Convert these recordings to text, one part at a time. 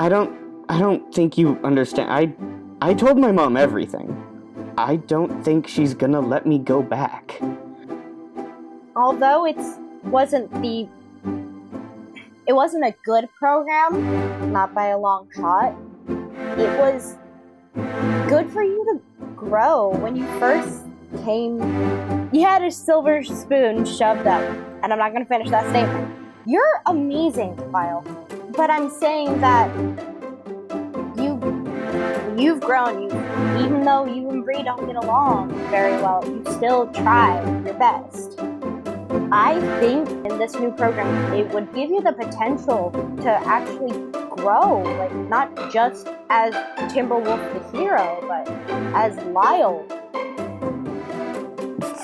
I don't think you understand. I told my mom everything. I don't think she's gonna let me go back. Although it wasn't a good program, not by a long shot. It was good for you to grow. When you first came, you had a silver spoon shoved up, and I'm not going to finish that statement. You're amazing, Lyle, but I'm saying that you've grown. Even though you and Bree don't get along very well, you still try your best. I think in this new program, it would give you the potential to actually grow, like not just as Timberwolf the hero, but as Lyle.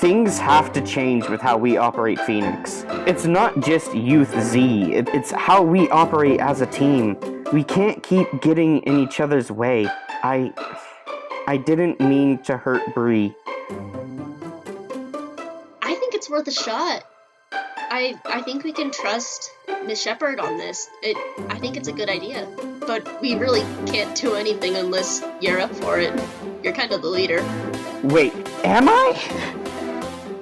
Things have to change with how we operate Phoenix. It's not just Youth Z, it's how we operate as a team. We can't keep getting in each other's way. I didn't mean to hurt Bree. I think it's worth a shot. I think we can trust Miss Shepherd on this. I think it's a good idea. But we really can't do anything unless you're up for it. You're kind of the leader. Wait, am I?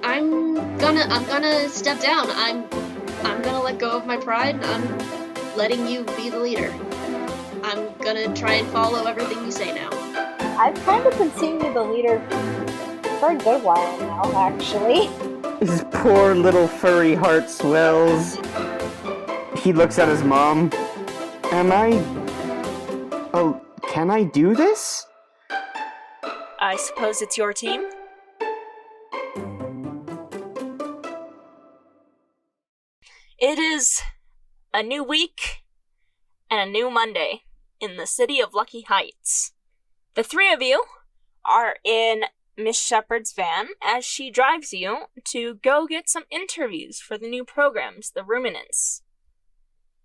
I'm gonna step down. I'm gonna let go of my pride. I'm letting you be the leader. I'm gonna try and follow everything you say now. I've kind of been seeing you the leader for a good while now, actually. His poor little furry heart swells. He looks at his mom. Oh, can I do this? I suppose it's your team? It is a new week and a new Monday in the city of Lucky Heights. The three of you are in Miss Shepherd's van as she drives you to go get some interviews for the new programs, the Ruminants.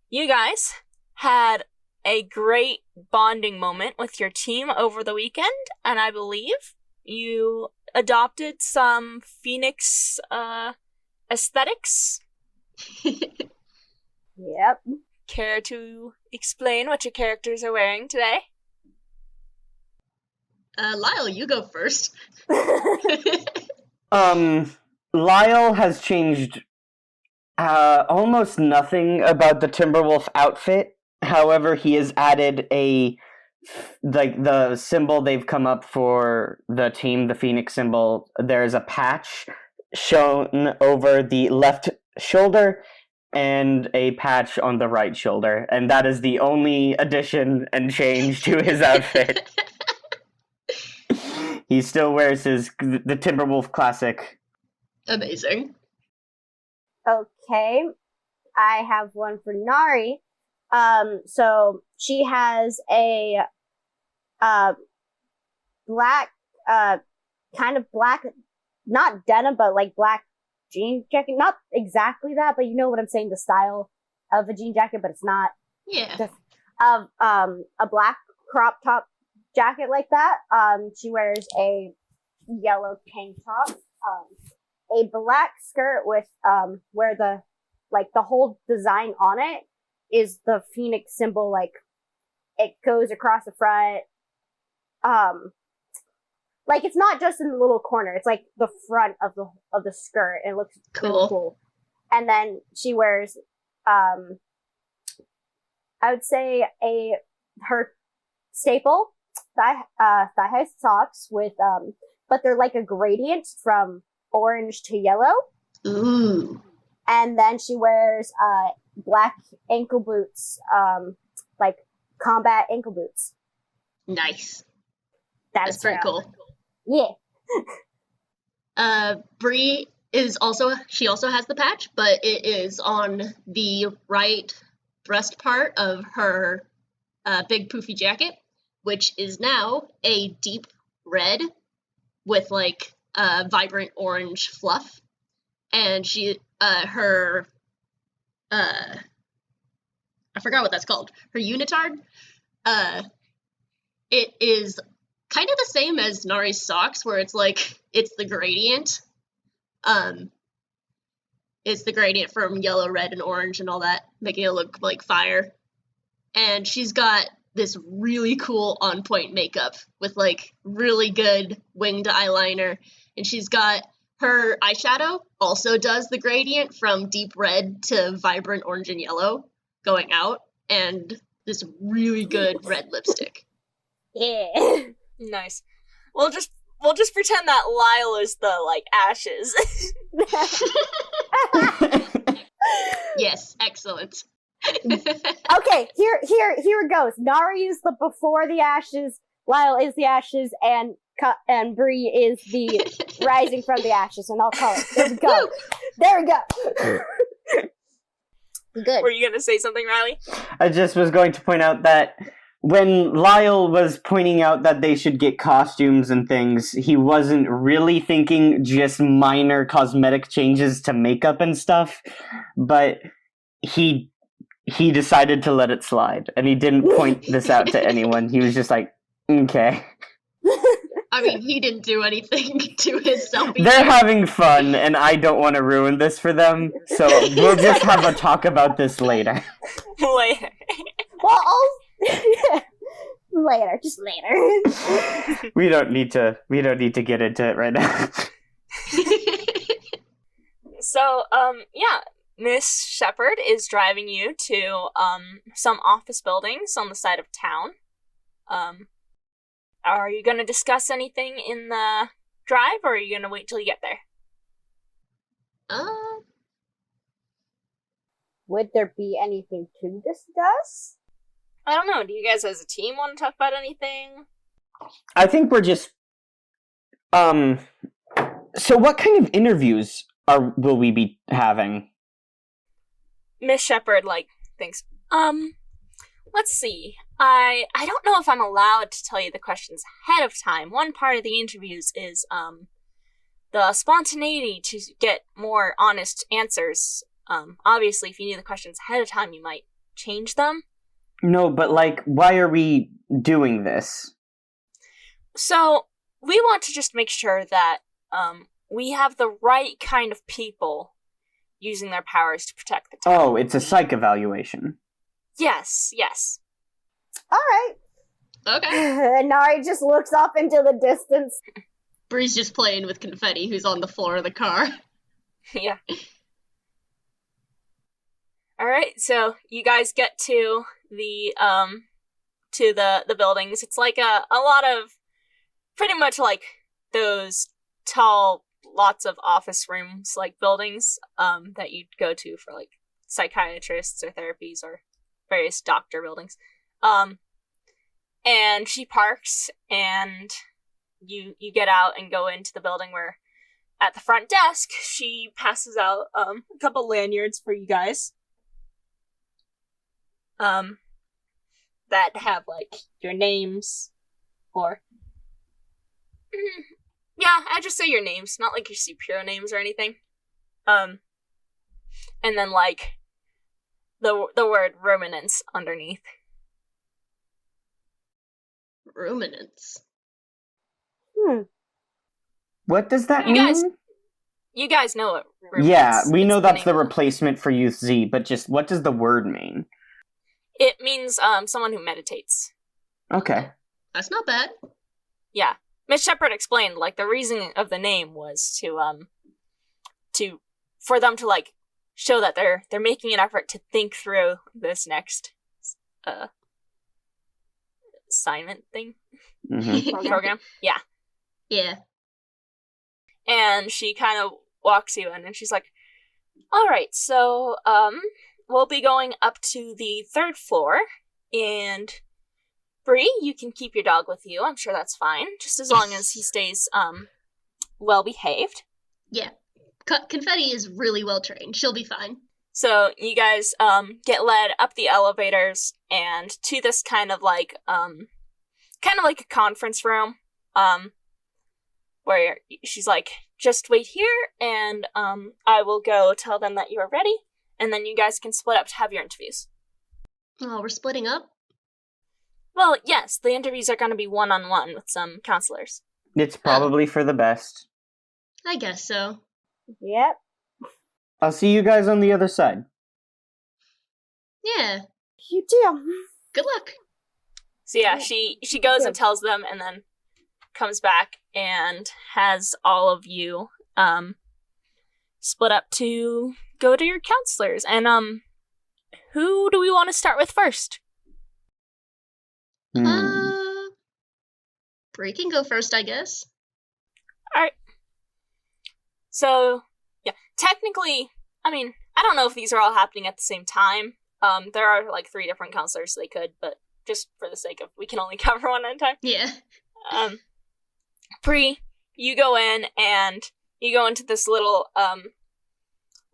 You guys had a great bonding moment with your team over the weekend, and I believe you adopted some Phoenix aesthetics. Yep. Care to explain what your characters are wearing today? Lyle, you go first. Lyle has changed almost nothing about the Timberwolf outfit. However, he has added the symbol they've come up for the team, the Phoenix symbol. There's a patch shown over the left shoulder and a patch on the right shoulder. And that is the only addition and change to his outfit. He still wears the Timberwolf classic. Amazing. Okay, I have one for Nari. So she has a black, kind of black, not denim, but like black jean jacket. Not exactly that, but you know what I'm saying, the style of a jean jacket, but it's not. Yeah. Just, a black crop top jacket like that. She wears a yellow tank top, a black skirt with where the whole design on it is the Phoenix symbol, like it goes across the front. Like it's not just in the little corner, it's like the front of the skirt, and it looks really cool. And then she wears I would say her staple thigh-high socks with but they're like a gradient from orange to yellow. Ooh. And then she wears black ankle boots, like combat ankle boots. Nice. That's pretty cool. Yeah. Bree also has the patch, but it is on the right breast part of her big poofy jacket, which is now a deep red with like vibrant orange fluff. And she I forgot what that's called. Her unitard. It is kind of the same as Nari's socks, where it's the gradient. It's the gradient from yellow, red, and orange and all that, making it look like fire. And she's got this really cool on-point makeup with, like, really good winged eyeliner. And she's got her eyeshadow also does the gradient from deep red to vibrant orange and yellow going out, and this really good red lipstick. Yeah. Nice. We'll just pretend that Lyle is the, like, ashes. Yes, excellent. Okay, here it goes. Nari is the before the ashes, Lyle is the ashes, and Bree is the rising from the ashes, and I'll call it. There we go. There we go. Good. Were you gonna say something, Riley? I just was going to point out that when Lyle was pointing out that they should get costumes and things, he wasn't really thinking just minor cosmetic changes to makeup and stuff, but he decided to let it slide, and he didn't point this out to anyone. He was just like, okay. I mean, he didn't do anything to himself either. They're having fun, and I don't want to ruin this for them, so we'll just have a talk about this later. Later. Well, later, just later. We don't need to get into it right now. So, yeah, Miss Shepherd is driving you to, some office buildings on the side of town. Are you gonna discuss anything in the drive, or are you gonna wait till you get there? Would there be anything to discuss? I don't know. Do you guys as a team want to talk about anything? I think we're just... So what kind of interviews will we be having? Miss Shepherd, like, thinks, let's see. I don't know if I'm allowed to tell you the questions ahead of time. One part of the interviews is, the spontaneity to get more honest answers. Obviously, if you knew the questions ahead of time, you might change them. No, but, like, why are we doing this? So, we want to just make sure that, we have the right kind of people using their powers to protect the town. Oh, it's a psych evaluation. Yes. All right. Okay. And Nari just looks off into the distance. Bree's just playing with Confetti, who's on the floor of the car. Yeah. Alright, so you guys get to the buildings. It's like a lot of pretty much like those tall, lots of office rooms, like buildings, that you'd go to for like psychiatrists or therapies or various doctor buildings. And she parks, and you get out and go into the building where at the front desk she passes out a couple lanyards for you guys. That have like your names or yeah, I just say your names, not like your superhero names or anything. And then like the word ruminants underneath. Ruminants. What does that You mean? You guys know what ruminants. Yeah, we it's know that's the name. replacement for Youth Z, but just what does the word mean? It means someone who meditates. Okay. That's not bad. Yeah. Miss Shepherd explained, like, the reason of the name was for them to, like, show that they're making an effort to think through this next, assignment thing? Mm-hmm. Program? Yeah. Yeah. And she kind of walks you in, and she's like, alright, so, we'll be going up to the 3rd floor, and Bree, you can keep your dog with you. I'm sure that's fine, just as long as he stays, well behaved. Yeah. Confetti is really well trained. She'll be fine. So you guys, get led up the elevators and to this kind of like a conference room, where she's like, just wait here, and, I will go tell them that you are ready, and then you guys can split up to have your interviews. Oh, we're splitting up? Well, yes, the interviews are going to be one-on-one with some counselors. It's probably for the best. I guess so. Yep. I'll see you guys on the other side. Yeah. You do. Good luck. So yeah, she goes and tells them, and then comes back and has all of you split up to go to your counselors. And who do we want to start with first? Bree can go first, I guess. All right. So yeah, technically, I mean, I don't know if these are all happening at the same time. There are like 3 different counselors, so they could, but just for the sake of, we can only cover one at a time. Yeah. Bree, you go in and you go into this little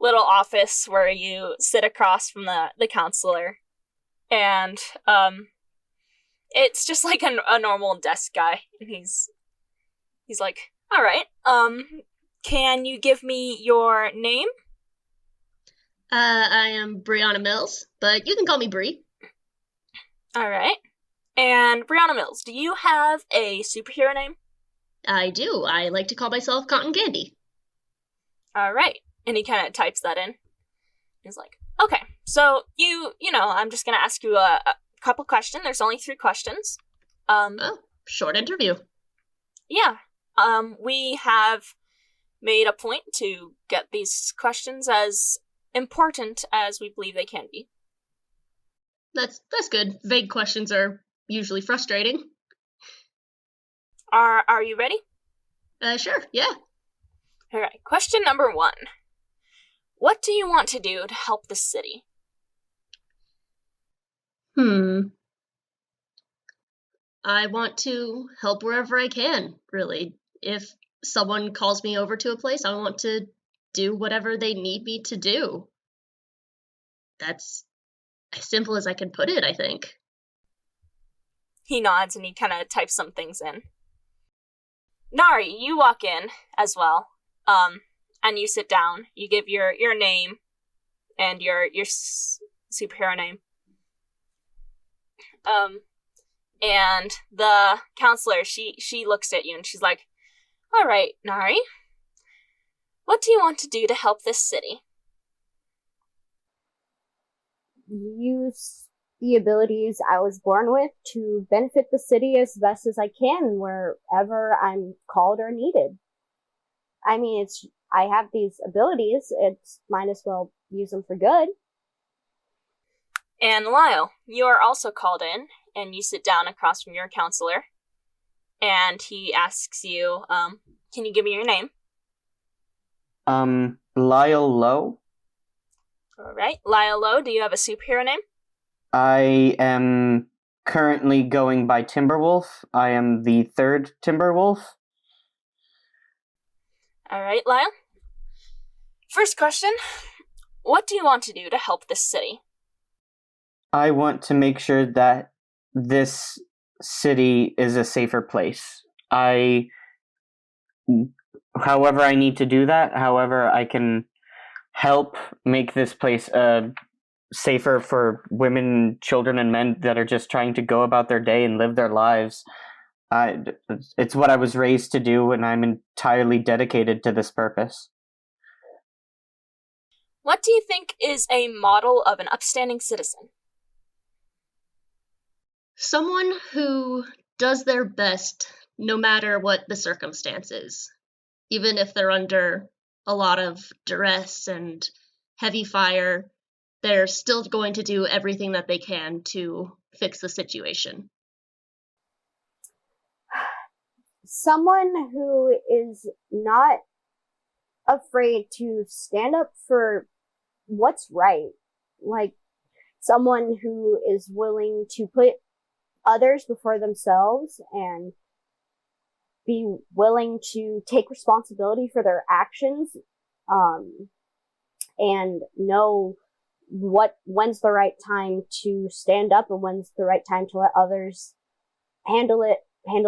office where you sit across from the counselor, and it's just like a normal desk guy, and he's like, all right, can you give me your name? I am Brianna Mills, but you can call me Bree. All right. And Brianna Mills, do you have a superhero name? I do. I like to call myself Cotton Candy. All right. And he kind of types that in. He's like, okay, so you know, I'm just going to ask you a couple questions. There's only 3 questions. Short interview. Yeah. We have made a point to get these questions as important as we believe they can be. That's good. Vague questions are usually frustrating. Are you ready? Sure, yeah. All right. Question number 1. What do you want to do to help the city? I want to help wherever I can, really. If someone calls me over to a place, I want to do whatever they need me to do. That's as simple as I can put it, I think. He nods and he kind of types some things in. Nari, you walk in as well, and you sit down. You give your name and your superhero name. And the counselor, she looks at you and she's like, all right, Nari, what do you want to do to help this city? Use the abilities I was born with to benefit the city as best as I can wherever I'm called or needed. I mean, I have these abilities, might as well use them for good. And Lyle, you are also called in, and you sit down across from your counselor, and he asks you, can you give me your name? Lyle Lowe. All right. Lyle Lowe, do you have a superhero name? I am currently going by Timberwolf. I am the 3rd Timberwolf. All right, Lyle. First question, what do you want to do to help this city? I want to make sure that this city is a safer place. However I need to do that, however I can help make this place safer for women, children, and men that are just trying to go about their day and live their lives. It's what I was raised to do, and I'm entirely dedicated to this purpose. What do you think is a model of an upstanding citizen? Someone who does their best no matter what the circumstances, even if they're under a lot of duress and heavy fire, they're still going to do everything that they can to fix the situation. Someone who is not afraid to stand up for what's right. Like, someone who is willing to put others before themselves and be willing to take responsibility for their actions, and know when's the right time to stand up and when's the right time to let others handle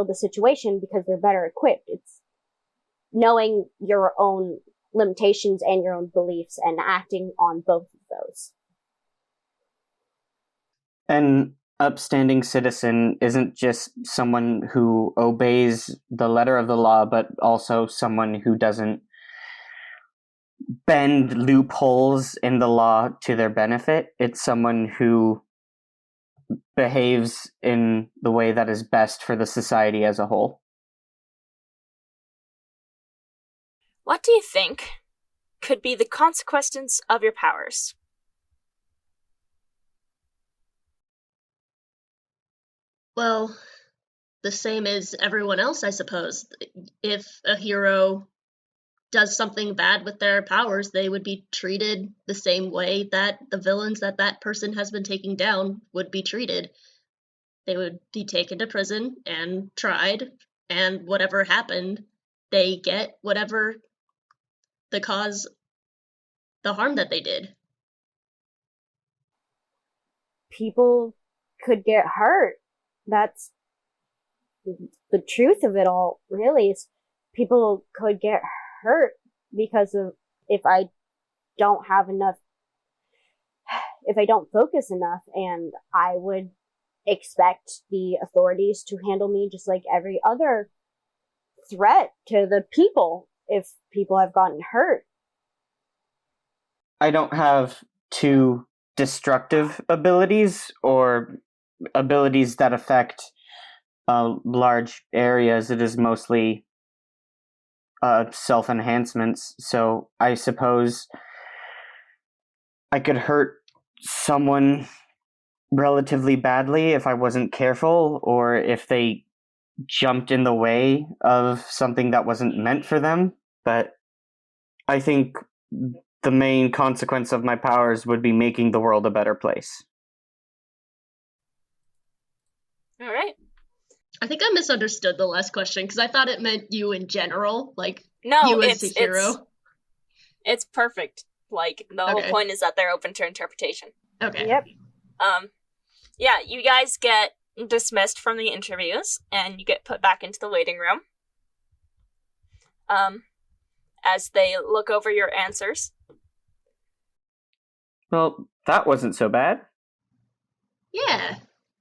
the situation because they're better equipped. It's knowing your own limitations and your own beliefs and acting on both of those. An upstanding citizen isn't just someone who obeys the letter of the law, but also someone who doesn't bend loopholes in the law to their benefit. It's someone who behaves in the way that is best for the society as a whole. What do you think could be the consequences of your powers? Well, the same as everyone else, I suppose. If a hero does something bad with their powers, they would be treated the same way that the villains that that person has been taking down would be treated. They would be taken to prison and tried, and whatever happened, they get whatever the cause, the harm that they did. People could get hurt. That's the truth of it all, really. Is people could get hurt because of if I don't focus enough, and I would expect the authorities to handle me just like every other threat to the people if people have gotten hurt. I don't have two destructive abilities or abilities that affect large areas. It is mostly self-enhancements. So I suppose I could hurt someone relatively badly if I wasn't careful, or if they jumped in the way of something that wasn't meant for them. But I think the main consequence of my powers would be making the world a better place. All right. I think I misunderstood the last question because I thought it meant you in general, like No, you as a hero. It's perfect. Like, the whole point is that they're open to interpretation. Okay. Yep. Yeah, you guys get dismissed from the interviews, and you get put back into the waiting room. As they look over your answers. Well, that wasn't so bad. Yeah.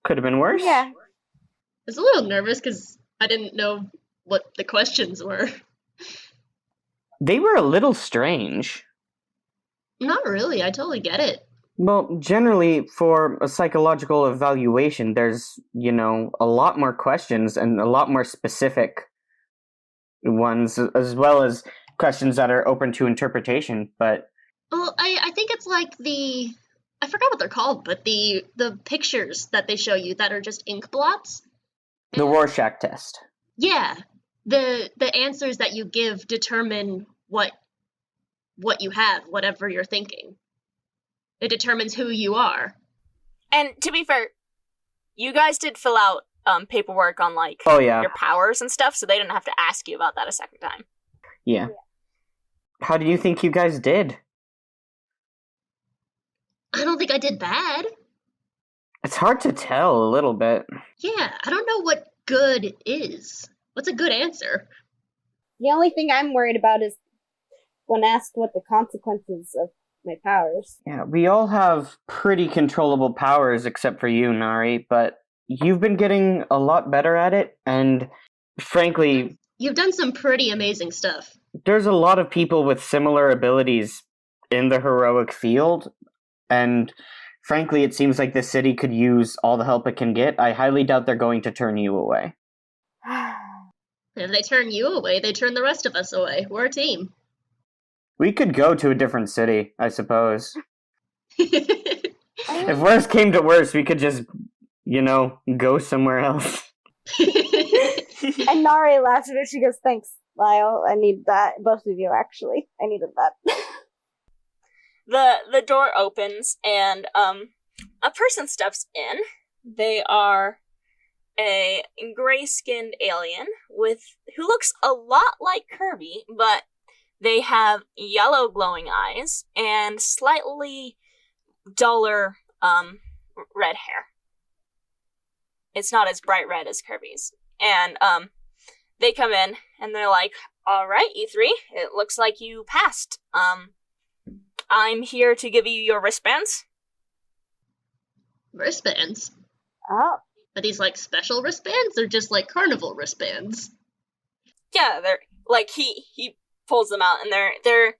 Could have been worse. Yeah. I was a little nervous because I didn't know what the questions were. They were a little strange. Not really, I totally get it. Well, generally, for a psychological evaluation, there's, a lot more questions and a lot more specific ones, as well as questions that are open to interpretation, but... Well, I think it's like I forgot what they're called, but the pictures that they show you that are just ink blots. The Rorschach test. Yeah. The answers that you give determine what you have, whatever you're thinking. It determines who you are. And to be fair, you guys did fill out paperwork on, like, your powers and stuff, so they didn't have to ask you about that a second time. Yeah. How do you think you guys did? I don't think I did bad. It's hard to tell a little bit. Yeah, I don't know what good is. What's a good answer? The only thing I'm worried about is when asked what the consequences of my powers. Yeah, we all have pretty controllable powers except for you, Nari, but you've been getting a lot better at it, and frankly... You've done some pretty amazing stuff. There's a lot of people with similar abilities in the heroic field, and frankly, it seems like this city could use all the help it can get. I highly doubt they're going to turn you away. If they turn you away, they turn the rest of us away. We're a team. We could go to a different city, I suppose. If worse came to worse, we could just, go somewhere else. And Nari laughs at her. She goes, "Thanks, Lyle. I need that. Both of you, actually. I needed that." The door opens, and a person steps in. They are a gray-skinned alien who looks a lot like Kirby, but they have yellow glowing eyes and slightly duller red hair. It's not as bright red as Kirby's. And they come in and they're like, "All right, you three, it looks like you passed. I'm here to give you your wristbands." Wristbands? Oh. Are these like special wristbands or just like carnival wristbands? Yeah, they're like he pulls them out, and they're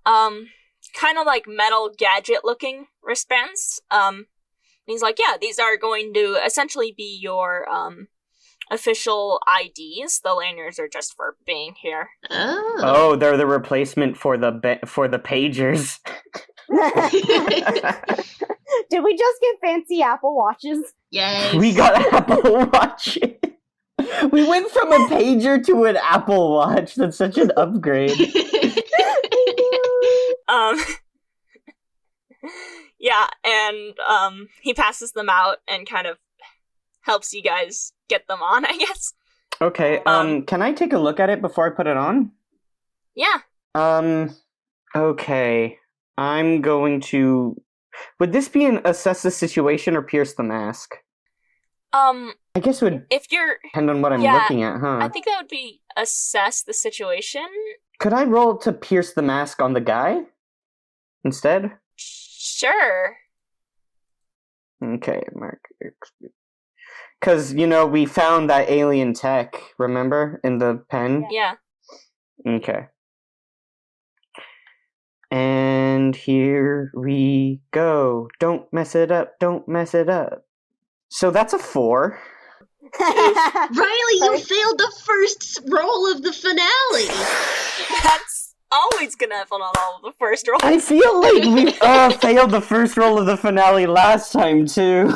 kind of like metal gadget looking wristbands. he's like, yeah, these are going to essentially be your official IDs. The lanyards are just for being here. Oh, they're the replacement for the pagers. Did we just get fancy Apple Watches? Yes. We got Apple Watch. We went from a pager to an Apple Watch. That's such an upgrade. Yeah, and he passes them out and kind of helps you guys get them on, I guess. Okay, can I take a look at it before I put it on? Yeah. Okay. I'm going to... Would this be an assess the situation or pierce the mask? I guess it would if you're depend on what I'm looking at, huh? I think that would be assess the situation. Could I roll to pierce the mask on the guy instead? Sure. Okay, Mark. Because, we found that alien tech, remember? In the pen? Yeah. Okay. And here we go. Don't mess it up. Don't mess it up. So that's a 4. Riley, you failed the first roll of the finale. That's always gonna happen on all of the first rolls. I feel like we failed the first roll of the finale last time, too.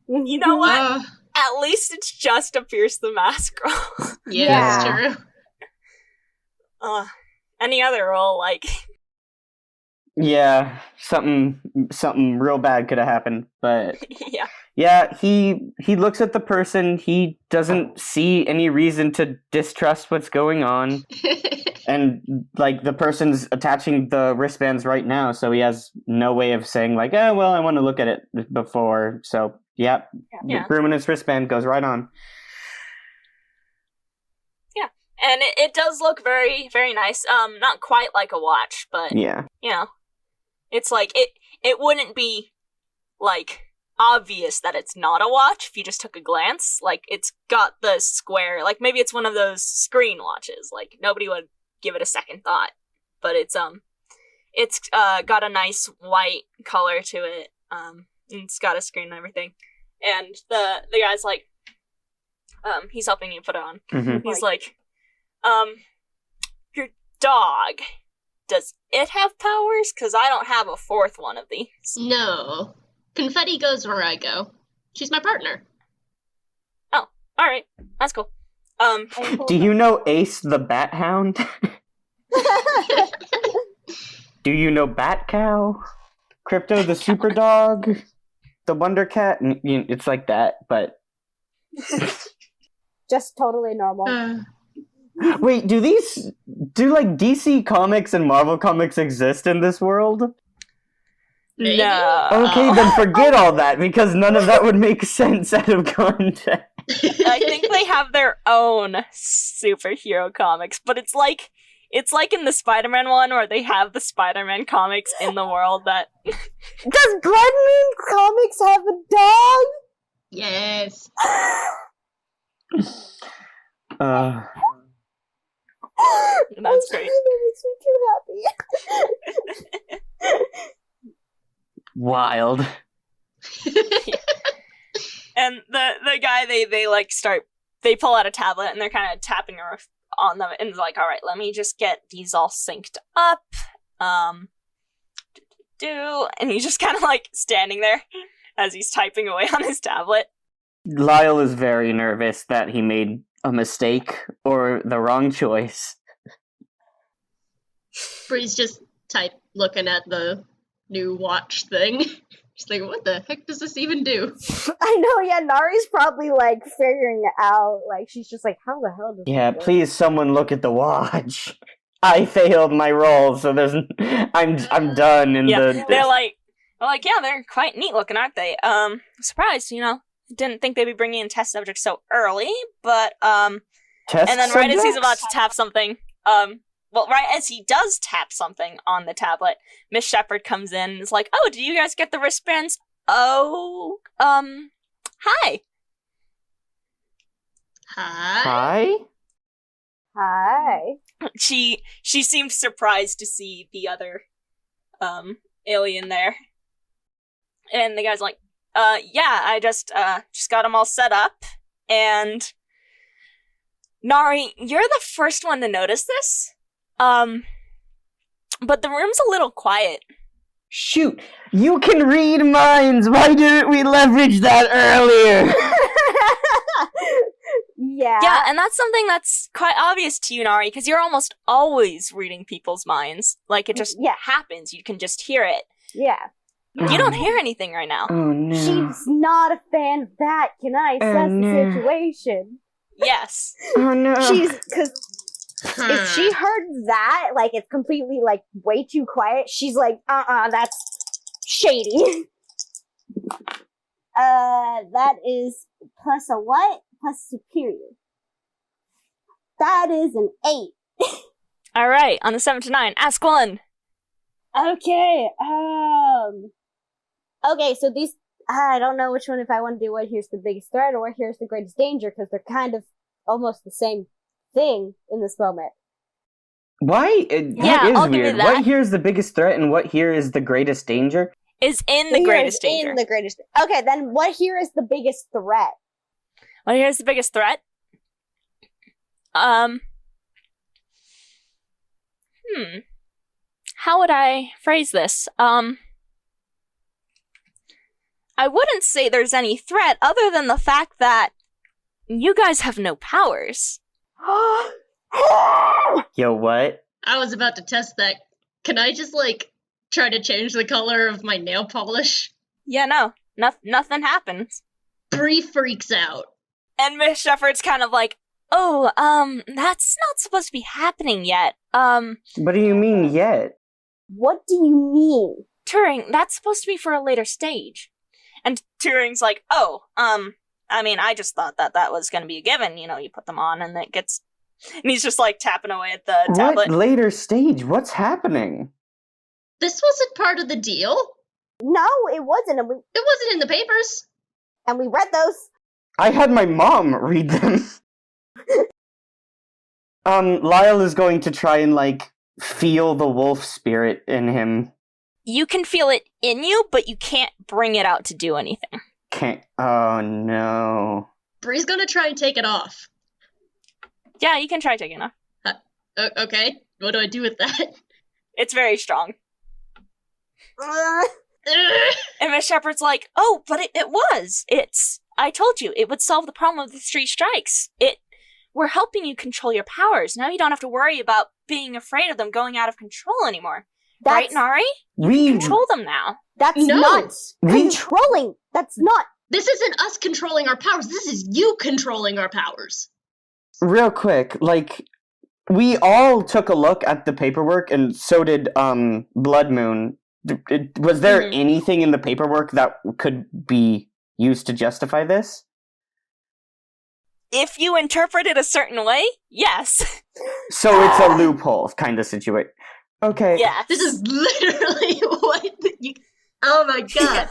You know what? At least it's just a pierce the mask roll. Yeah, that's true. Any other roll, Yeah, something real bad could have happened, but... Yeah. Yeah, he looks at the person, he doesn't see any reason to distrust what's going on, and, the person's attaching the wristbands right now, so he has no way of saying, I want to look at it before, so, yeah. Ruminant's wristband goes right on. Yeah, and it does look very, very nice, not quite like a watch, but, yeah. It's it wouldn't be, obvious that it's not a watch if you just took a glance. It's got the square, maybe it's one of those screen watches. Nobody would give it a second thought. But it's got a nice white color to it. And it's got a screen and everything. And the guy's he's helping you put it on. Mm-hmm. He's your dog, does it have powers? Because I don't have a fourth one of these. No. Confetti goes where I go. She's my partner. Oh, alright. That's cool. Do you know Ace the Bat Hound? Do you know Bat Cow? Crypto the Super Dog? The Wonder Cat? It's like that, but... Just totally normal. Wait, do DC Comics and Marvel Comics exist in this world? No. Okay, then forget all that, because none of that would make sense out of context. I think they have their own superhero comics, but it's like in the Spider-Man one where they have the Spider-Man comics in the world that... Does Blood Moon Comics have a dog? Yes. That's great. That makes me too happy. Wild. And the guy, they pull out a tablet and they're kind of tapping on them and all right, let me just get these all synced up. And he's just kind of standing there as he's typing away on his tablet. Lyle is very nervous that he made a mistake or the wrong choice. Bree's just looking at the new watch thing. She's like, what the heck does this even do? I know, yeah, Nari's probably figuring it out. She's just how the hell does Yeah, this please someone look at the watch. I failed my roll, so I'm done in the... They're like, yeah, they're quite neat looking, aren't they? Surprised, didn't think they'd be bringing in test subjects so early, but, Test and then right as he's subjects? about to tap something, right as he does tap something on the tablet, Miss Shepherd comes in and is like, oh, do you guys get the wristbands? Oh, hi. Hi. Hi. She seemed surprised to see the other, alien there. And the guy's like, Yeah, I just got them all set up, and Nari, you're the first one to notice this. But the room's a little quiet. Shoot, you can read minds. Why didn't we leverage that earlier? Yeah. Yeah, and that's something that's quite obvious to you, Nari, because you're almost always reading people's minds. Like, it just happens. You can just hear it. Yeah. You don't hear anything right now. Oh no. She's not a fan of that. Can I assess the situation? Yes. Oh no. Because if she heard that, like, it's completely, like, way too quiet, she's like, that's shady. That is plus a what? Plus superior. That is an 8. Alright, on the 7 to 9, ask one. Okay, okay, so these, I don't know which one, if I want to do what here's the biggest threat or what here's the greatest danger, because they're kind of almost the same thing in this moment. Why? That I'll is give you weird. that. What here is the biggest threat and what here is the greatest danger? Is in the greatest danger. In the greatest. Okay, then what here is the biggest threat? Well, here's the biggest threat. How would I phrase this? I wouldn't say there's any threat other than the fact that you guys have no powers. Yo, what? I was about to test that. Can I just, like, try to change the color of my nail polish? Yeah, no. Nothing happens. Bree freaks out. And Miss Shepherd's kind of like, oh, that's not supposed to be happening yet. What do you mean yet? What do you mean? Turing, that's supposed to be for a later stage. And Turing's like, oh, I mean, I just thought that was gonna be a given, you put them on and it gets... And he's just, like, tapping away at the tablet. What later stage? What's happening? This wasn't part of the deal. No, it wasn't, It wasn't in the papers. and we read those. I had my mom read them. Lyle is going to try and, like, feel the wolf spirit in him. You can feel it in you, but you can't bring it out to do anything. Can't. Oh, no. Bree's gonna try and take it off. Yeah, you can try taking it off. Okay, what do I do with that? It's very strong. Uh, And Miss Shepherd's like, oh, but it was. I told you, it would solve the problem of the 3 strikes. We're helping you control your powers. Now you don't have to worry about being afraid of them going out of control anymore. Right, Nari? You control them now. That's No. not controlling. That's not. This isn't us controlling our powers. This is you controlling our powers. Real quick, like, we all took a look at the paperwork, and so did, Blood Moon. Was there anything in the paperwork that could be used to justify this? If you interpret it a certain way, yes. So it's a loophole kind of situation. Okay. Yes. This is literally what you... Oh my god.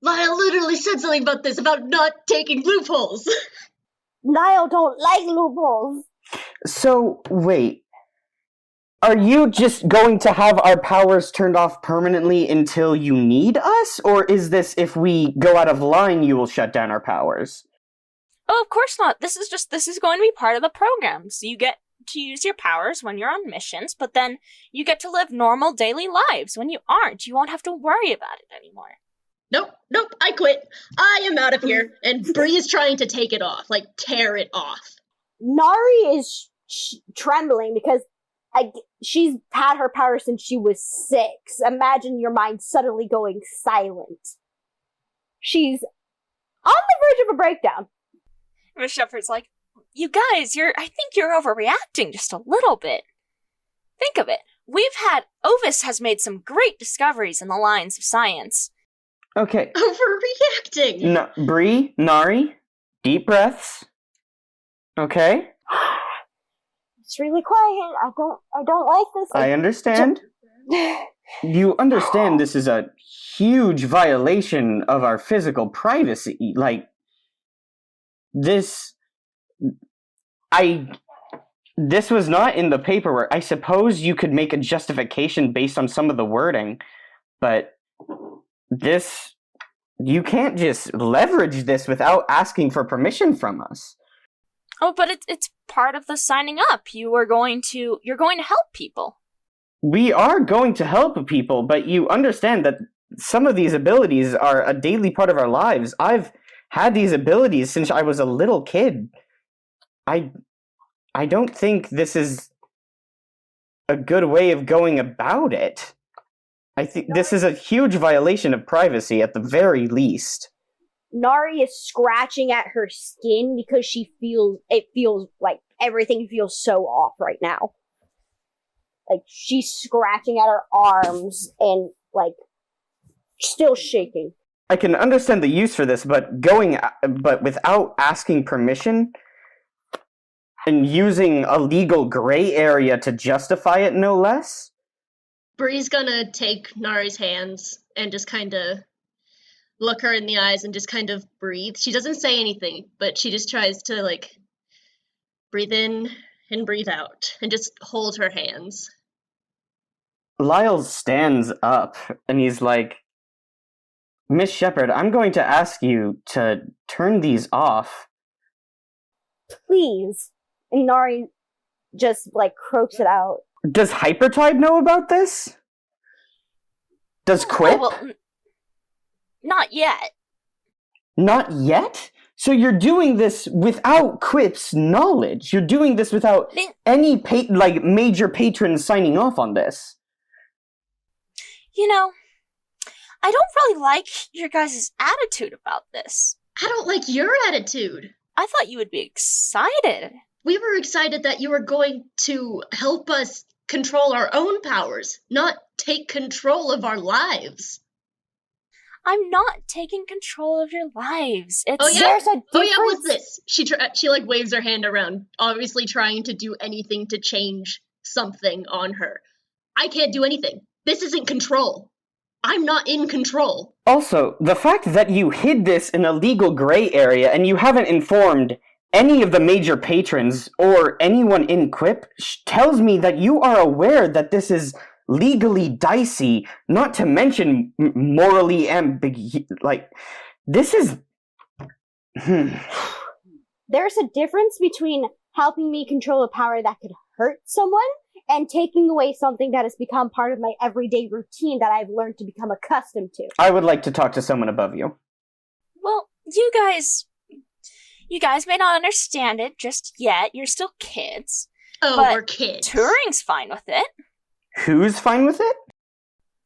Lyle literally said something about this, about not taking loopholes. Niall don't like loopholes. So, wait. Are you just going to have our powers turned off permanently until you need us? Or is this, if we go out of line, you will shut down our powers? Oh, of course not. This is going to be part of the program. So you get to use your powers when you're on missions, but then you get to live normal daily lives. When you aren't, you won't have to worry about it anymore. Nope, I quit. I am out of here. And Bree is trying to take it off, like tear it off. Nari is trembling because she's had her power since she was 6. Imagine your mind suddenly going silent. She's on the verge of a breakdown. Miss Shepherd's like, you guys, I think you're overreacting just a little bit. Think of it. Ovis has made some great discoveries in the lines of science. Okay. Overreacting. Bree, Nari, deep breaths. Okay? It's really quiet. I don't like this. I understand. You understand this is a huge violation of our physical privacy. Like, this was not in the paperwork. I suppose you could make a justification based on some of the wording, but this You can't just leverage this without asking for permission from us. Oh, but it's part of the signing up. You're going to help people. We are going to help people, but you understand that some of these abilities are a daily part of our lives. I've had these abilities since I was a little kid. I don't think this is a good way of going about it. I think this is a huge violation of privacy at the very least. Nari is scratching at her skin because it feels like everything feels so off right now. Like, she's scratching at her arms and, like, still shaking. I can understand the use for this, but without asking permission and using a legal gray area to justify it, no less. Bree's gonna take Nari's hands and just kind of look her in the eyes and just kind of breathe. She doesn't say anything, but she just tries to, like, breathe in and breathe out and just hold her hands. Lyle stands up and he's like, Miss Shepherd, I'm going to ask you to turn these off. Please. And Nari just, like, croaks it out. Does Hypertide know about this? Does Quip? Oh, well, not yet. Not yet? So you're doing this without Quip's knowledge. You're doing this without any major patrons signing off on this. You know, I don't really like your guys' attitude about this. I don't like your attitude. I thought you would be excited. We were excited that you were going to help us control our own powers, not take control of our lives. I'm not taking control of your lives. It's Oh yeah, There's a difference. What's this? She like waves her hand around, obviously trying to do anything to change something on her. I can't do anything. This isn't control. I'm not in control. Also, the fact that you hid this in a legal gray area and you haven't informed any of the major patrons or anyone in Quip tells me that you are aware that this is legally dicey, not to mention morally this is... There's a difference between helping me control a power that could hurt someone and taking away something that has become part of my everyday routine that I've learned to become accustomed to. I would like to talk to someone above you. Well, you guys may not understand it just yet. You're still kids. Oh, but we're kids. Turing's fine with it. Who's fine with it?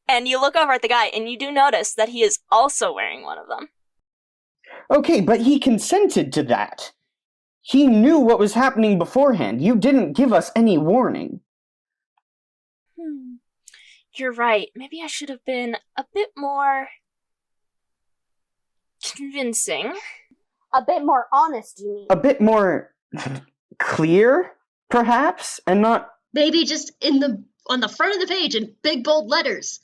And you look over at the guy, and you do notice that he is also wearing one of them. Okay, but he consented to that. He knew what was happening beforehand. You didn't give us any warning. You're right. Maybe I should have been a bit more convincing. A bit more honest, you mean? A bit more clear, perhaps, and not... Maybe just on the front of the page in big bold letters.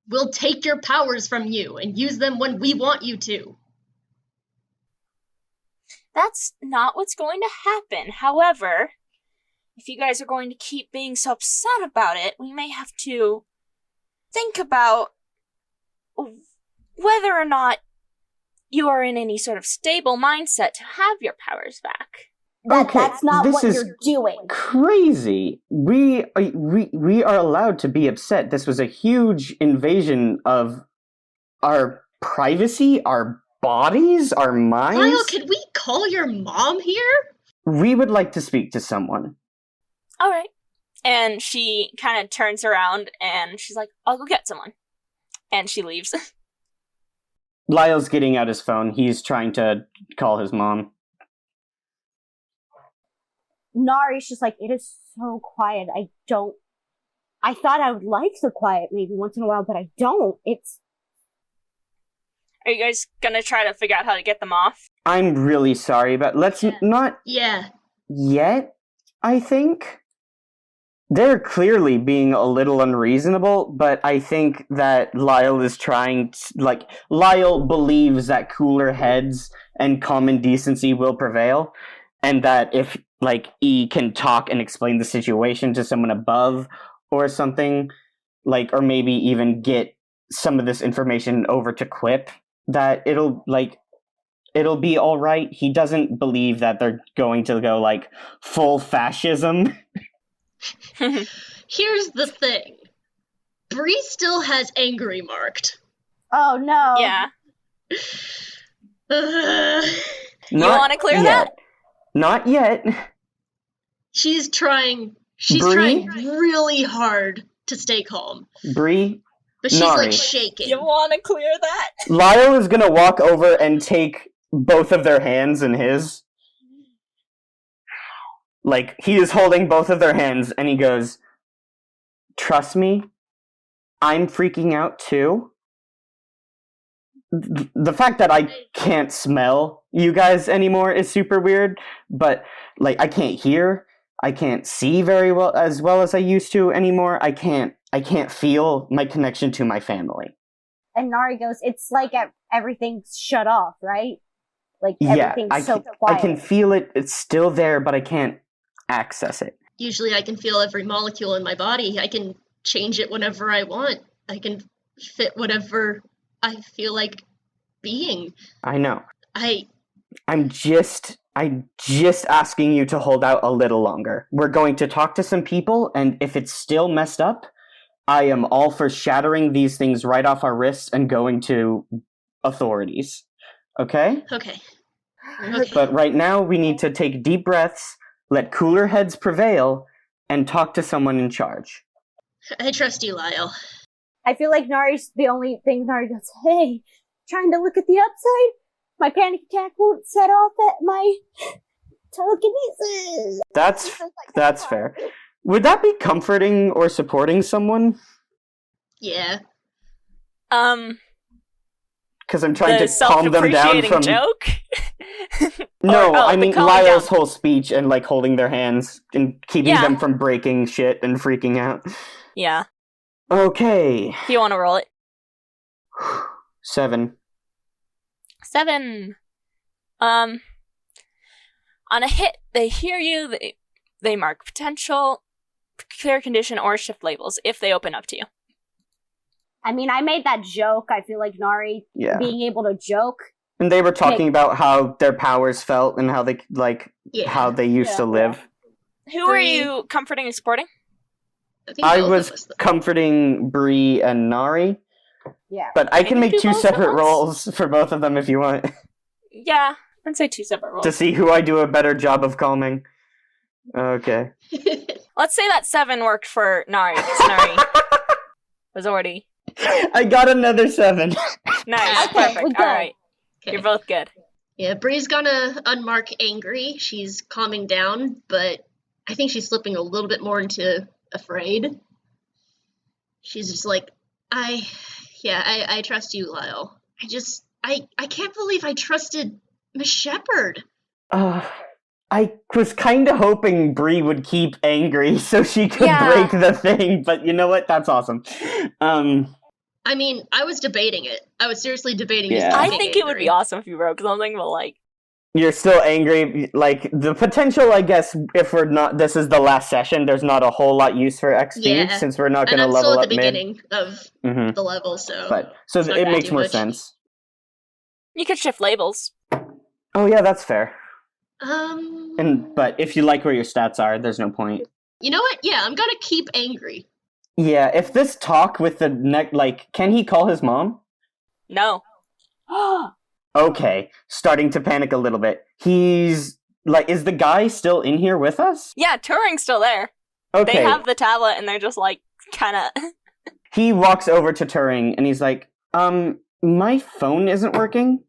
We'll take your powers from you and use them when we want you to. That's not what's going to happen. However, if you guys are going to keep being so upset about it, we may have to think about whether or not you are in any sort of stable mindset to have your powers back. That's not what you're doing. Crazy. We are allowed to be upset. This was a huge invasion of our privacy, our bodies, our minds. Lyle, can we call your mom here? We would like to speak to someone. All right. And she kind of turns around and she's like, I'll go get someone. And she leaves. Lyle's getting out his phone. He's trying to call his mom. Nari's just like, it is so quiet. I thought I would like the quiet maybe once in a while, but I don't. Are you guys gonna try to figure out how to get them off? I'm really sorry, but let's not... Yeah. Yet, I think. They're clearly being a little unreasonable, but I think that Lyle is trying to, Lyle believes that cooler heads and common decency will prevail, and that if, E can talk and explain the situation to someone above or something, or maybe even get some of this information over to Quip, that it'll be all right. He doesn't believe that they're going to go like full fascism. Here's the thing. Bree still has angry marked. Oh no. Yeah. You Not want to clear yet. that? Not yet. She's trying Bree? really hard to stay calm. Bree, But she's Nari. like shaking. You want to clear that? Lyle is gonna walk over and take both of their hands in his. Like, he is holding both of their hands, and he goes, "Trust me, I'm freaking out too. The fact that I can't smell you guys anymore is super weird, but, like, I can't hear, I can't see very well as I used to anymore. I can't feel my connection to my family." And Nari goes, "It's like everything's shut off, right? Like Yeah, everything's so quiet." I can feel it. It's still there, but I can't access it. Usually I can feel every molecule in my body. I can change it whenever I want. I can fit whatever I feel like being. I know. I'm just asking you to hold out a little longer. We're going to talk to some people, and if it's still messed up, I am all for shattering these things right off our wrists and going to authorities. Okay? okay. But right now, we need to take deep breaths, let cooler heads prevail, and talk to someone in charge. I trust you, Lyle. I feel like Nari's the only thing. Nari goes, "Hey, trying to look at the upside? My panic attack won't set off at my telekinesis." That's fair. Would that be comforting or supporting someone? Yeah. Because I'm trying The to calm them down self-depreciating from... joke? No, I the mean calming Lyle's down. whole speech and like holding their hands and keeping Yeah. them from breaking shit and freaking out. Yeah. Okay. If you want to roll it. 7. 7. On a hit, they hear you, they mark potential, clear condition, or shift labels if they open up to you. I mean, I made that joke. I feel like Nari Yeah. being able to joke. And they were talking about how their powers felt and how they Yeah. how they used to live. Who are you comforting and supporting? think I both was of us, though. comforting Bree and Nari, Yeah. but I can Maybe make do 2 both at separate once? rolls for both of them if you want, Yeah, I'd say 2 separate rolls. to see who I do a better job of calming. Okay. Let's say that 7 worked for Nari, because Nari was already... I got another 7. Nice, Okay, perfect, we good. alright. Okay. You're both good. Yeah, Bree's gonna unmark angry. She's calming down, but I think she's slipping a little bit more into afraid. She's just like, I trust you, Lyle. I can't believe I trusted Miss Shepherd. I was kind of hoping Bree would keep angry so she could Yeah. break the thing, but you know what? That's awesome. I mean, I was debating it. I was seriously debating Yeah. just I being think it would be angry. awesome if you broke something, but like... You're still angry. Like, the potential, I guess, if we're not, this is the last session, there's not a whole lot use for XP, Yeah. since we're not And going to I'm level still at up the mid. beginning of Mhm. the level, so But, so it's not it gonna makes do more much. sense. You could shift labels. Oh yeah, that's fair. Um, But if you like where your stats are, there's no point. you know what? Yeah, I'm gonna keep angry. Yeah, if this talk with the neck, like, can he call his mom? No. Okay, starting to panic a little bit. He's, like, is the guy still in here with us? Yeah, Turing's still there. Okay. They have the tablet and they're just like, kinda... He walks over to Turing and he's like, my phone isn't working.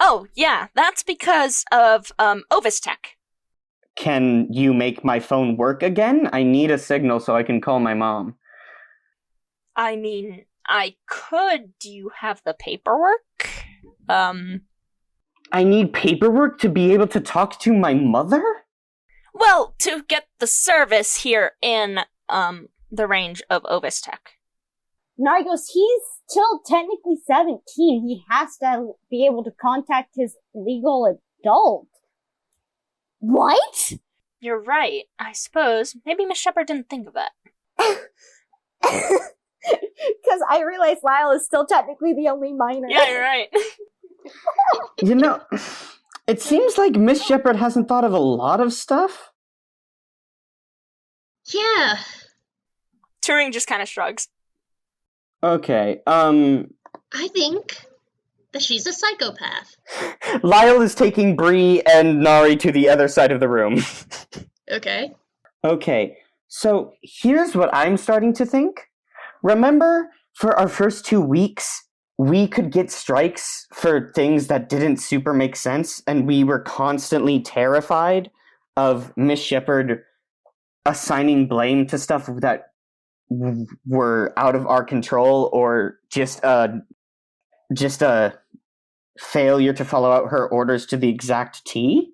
Oh, yeah, that's because of, Ovis Tech. Can you make my phone work again? I need a signal so I can call my mom. I mean, I could. Do you have the paperwork? I need paperwork to be able to talk to my mother? Well, to get the service here in, the range of Ovis Tech. Nari goes, "He's still technically 17. He has to be able to contact his legal adult." What? You're right. I suppose. Maybe Miss Shepherd didn't think of that. Because I realize Lyle is still technically the only minor. Yeah, you're right. You know, it seems like Miss Shepherd hasn't thought of a lot of stuff. Yeah. Turing just kind of shrugs. Okay, I think that she's a psychopath. Lyle is taking Bree and Nari to the other side of the room. Okay. Okay, so here's what I'm starting to think. Remember, for our first 2 weeks, we could get strikes for things that didn't super make sense, and we were constantly terrified of Miss Shepherd assigning blame to stuff that were out of our control, or just a failure to follow out her orders to the exact T.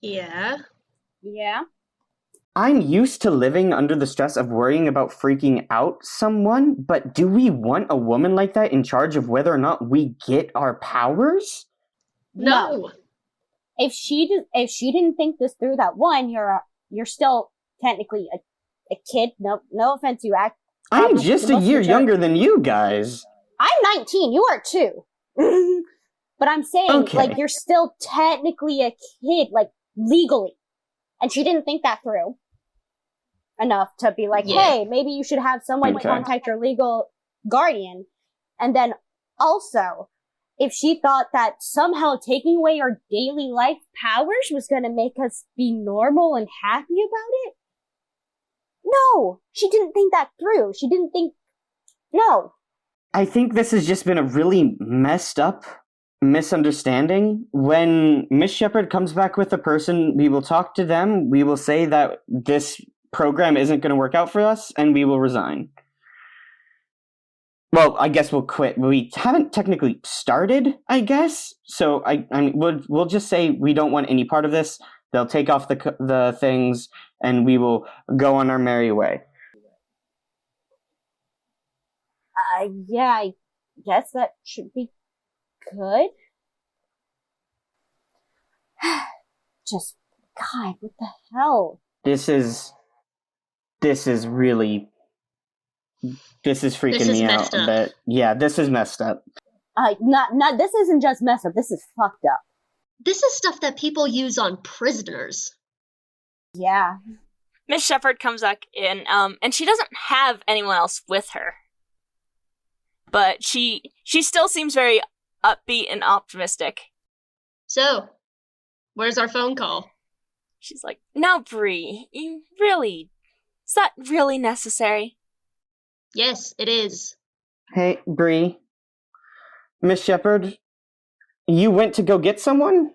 Yeah. Yeah. I'm used to living under the stress of worrying about freaking out someone, but do we want a woman like that in charge of whether or not we get our powers? No. If she didn't think this through, that one, you're still technically a kid. No offense, you act. I'm just a year younger than you guys. I'm 19. You are too. But I'm saying, Okay. like, you're still technically a kid, like, legally. And she didn't think that through enough to be like, Yeah. hey, maybe you should have someone Okay. contact your legal guardian. And then also, if she thought that somehow taking away our daily life powers was going to make us be normal and happy about it, no, she didn't think that through. She didn't think, no. I think this has just been a really messed up misunderstanding. When Miss Shepherd comes back with a person, we will talk to them. We will say that this program isn't going to work out for us, and we will resign. Well, I guess we'll quit. We haven't technically started, I guess. So we'll just say we don't want any part of this. They'll take off the things, and we will go on our merry way. Yeah, I guess that should be good. Just, God, what the hell? This is really, this is freaking This is me out messed a up. bit. Yeah, this is messed up. Not, this isn't just messed up, this is fucked up. This is stuff that people use on prisoners. Yeah. Miss Shepherd comes back in, and she doesn't have anyone else with her. But she still seems very upbeat and optimistic. So, where's our phone call? She's like, now, Bree, is that really necessary? Yes, it is. Hey, Bree. Miss Shepherd, you went to go get someone?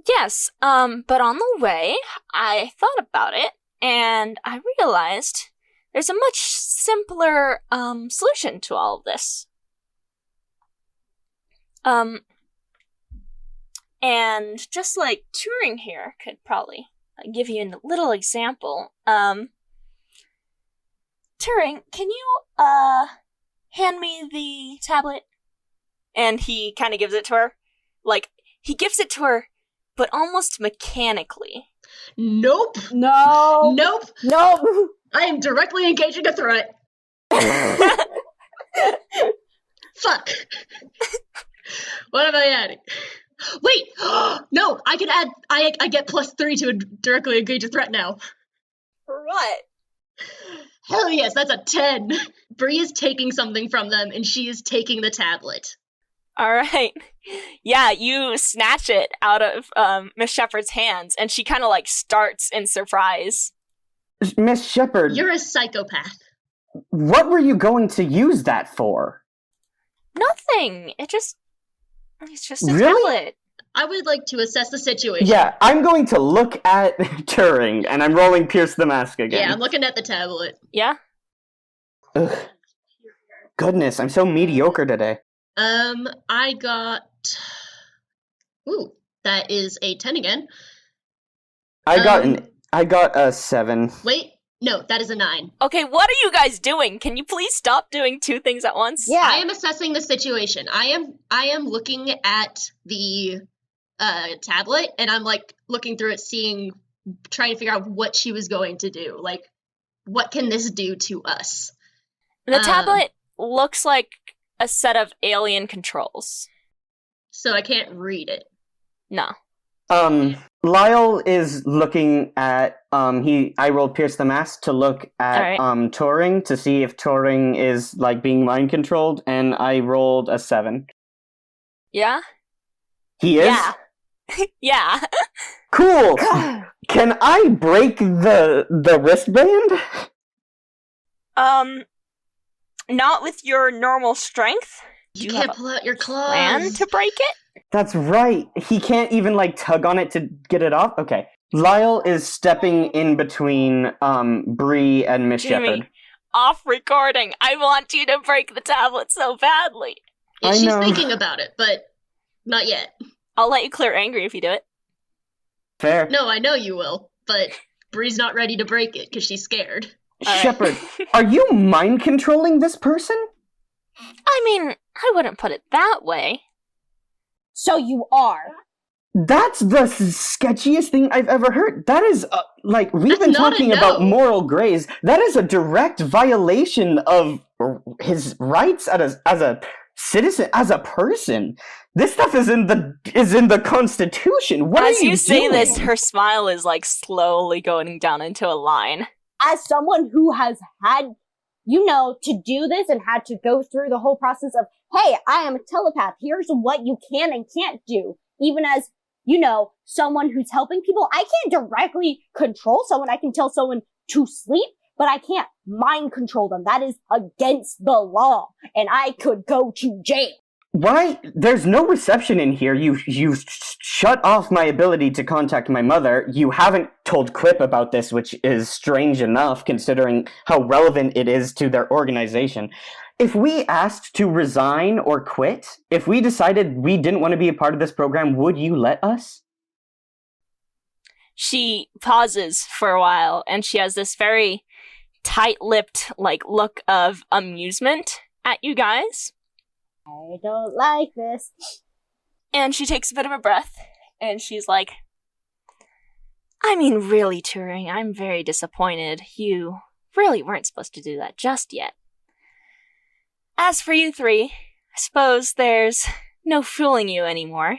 Yes, but on the way, I thought about it, and I realized there's a much simpler, solution to all of this. And just like Turing here could probably give you a little example, Turing, can you, hand me the tablet? And he kind of gives it to her. Like, he gives it to her, but almost mechanically. Nope. No. Nope. Nope. I am directly engaging a threat. Fuck. What am I adding? Wait. No, I can add. I get +3 to directly engage a threat now. For what? Hell yes, that's a 10. Bree is taking something from them, and she is taking the tablet. Alright. Yeah, you snatch it out of Miss Shepherd's hands, and she kind of like starts in surprise. Miss Shepherd, You're a psychopath. what were you going to use that for? Nothing. It's just a Really? tablet. I would like to assess the situation. Yeah, I'm going to look at Turing, and I'm rolling Pierce the Mask again. Yeah, I'm looking at the tablet. Yeah? Ugh. Goodness, I'm so mediocre today. I got... Ooh, that is a 10 again. I got a 7. Wait, no, that is a 9. Okay, what are you guys doing? Can you please stop doing two things at once? Yeah. I am assessing the situation. I am looking at the tablet, and I'm like looking through it, trying to figure out what she was going to do. Like, what can this do to us? The tablet looks like a set of alien controls. So I can't read it. No. Lyle is looking at, I rolled Pierce the Mask to look at, Alright. Turing to see if Turing is, like, being mind-controlled, and I rolled a 7. Yeah? He is? Yeah. Yeah. Cool! Can I break the wristband? Not with your normal strength. You Do can't have pull out your a plan claws. to break it? That's right. He can't even, like, tug on it to get it off? Okay. Lyle is stepping in between, Bree and Miss Jimmy, Shepherd. off recording. I want you to break the tablet so badly. Yeah, I she's know. thinking about it, but not yet. I'll let you clear angry if you do it. Fair. No, I know you will, but Bree's not ready to break it because she's scared. Alright. Shepherd, are you mind-controlling this person? I mean, I wouldn't put it that way. So you are. That's the sketchiest thing I've ever heard. That is, like, we've That's been not a talking about no. moral grays. That is a direct violation of his rights as a citizen, as a person. This stuff is in the Constitution. What As are you say doing? this, her smile is like slowly going down into a line. As someone who has had, to do this and had to go through the whole process of, hey, I am a telepath. Here's what you can and can't do. Even as, someone who's helping people, I can't directly control someone. I can tell someone to sleep, but I can't mind control them. That is against the law, and I could go to jail. Why? There's no reception in here. You shut off my ability to contact my mother. You haven't told Quip about this, which is strange enough considering how relevant it is to their organization. If we asked to resign or quit, if we decided we didn't want to be a part of this program, would you let us? She pauses for a while, and she has this very tight-lipped, look of amusement at you guys. I don't like this. And she takes a bit of a breath, and she's like, I mean, really, Turing, I'm very disappointed. You really weren't supposed to do that just yet. As for you three, I suppose there's no fooling you anymore.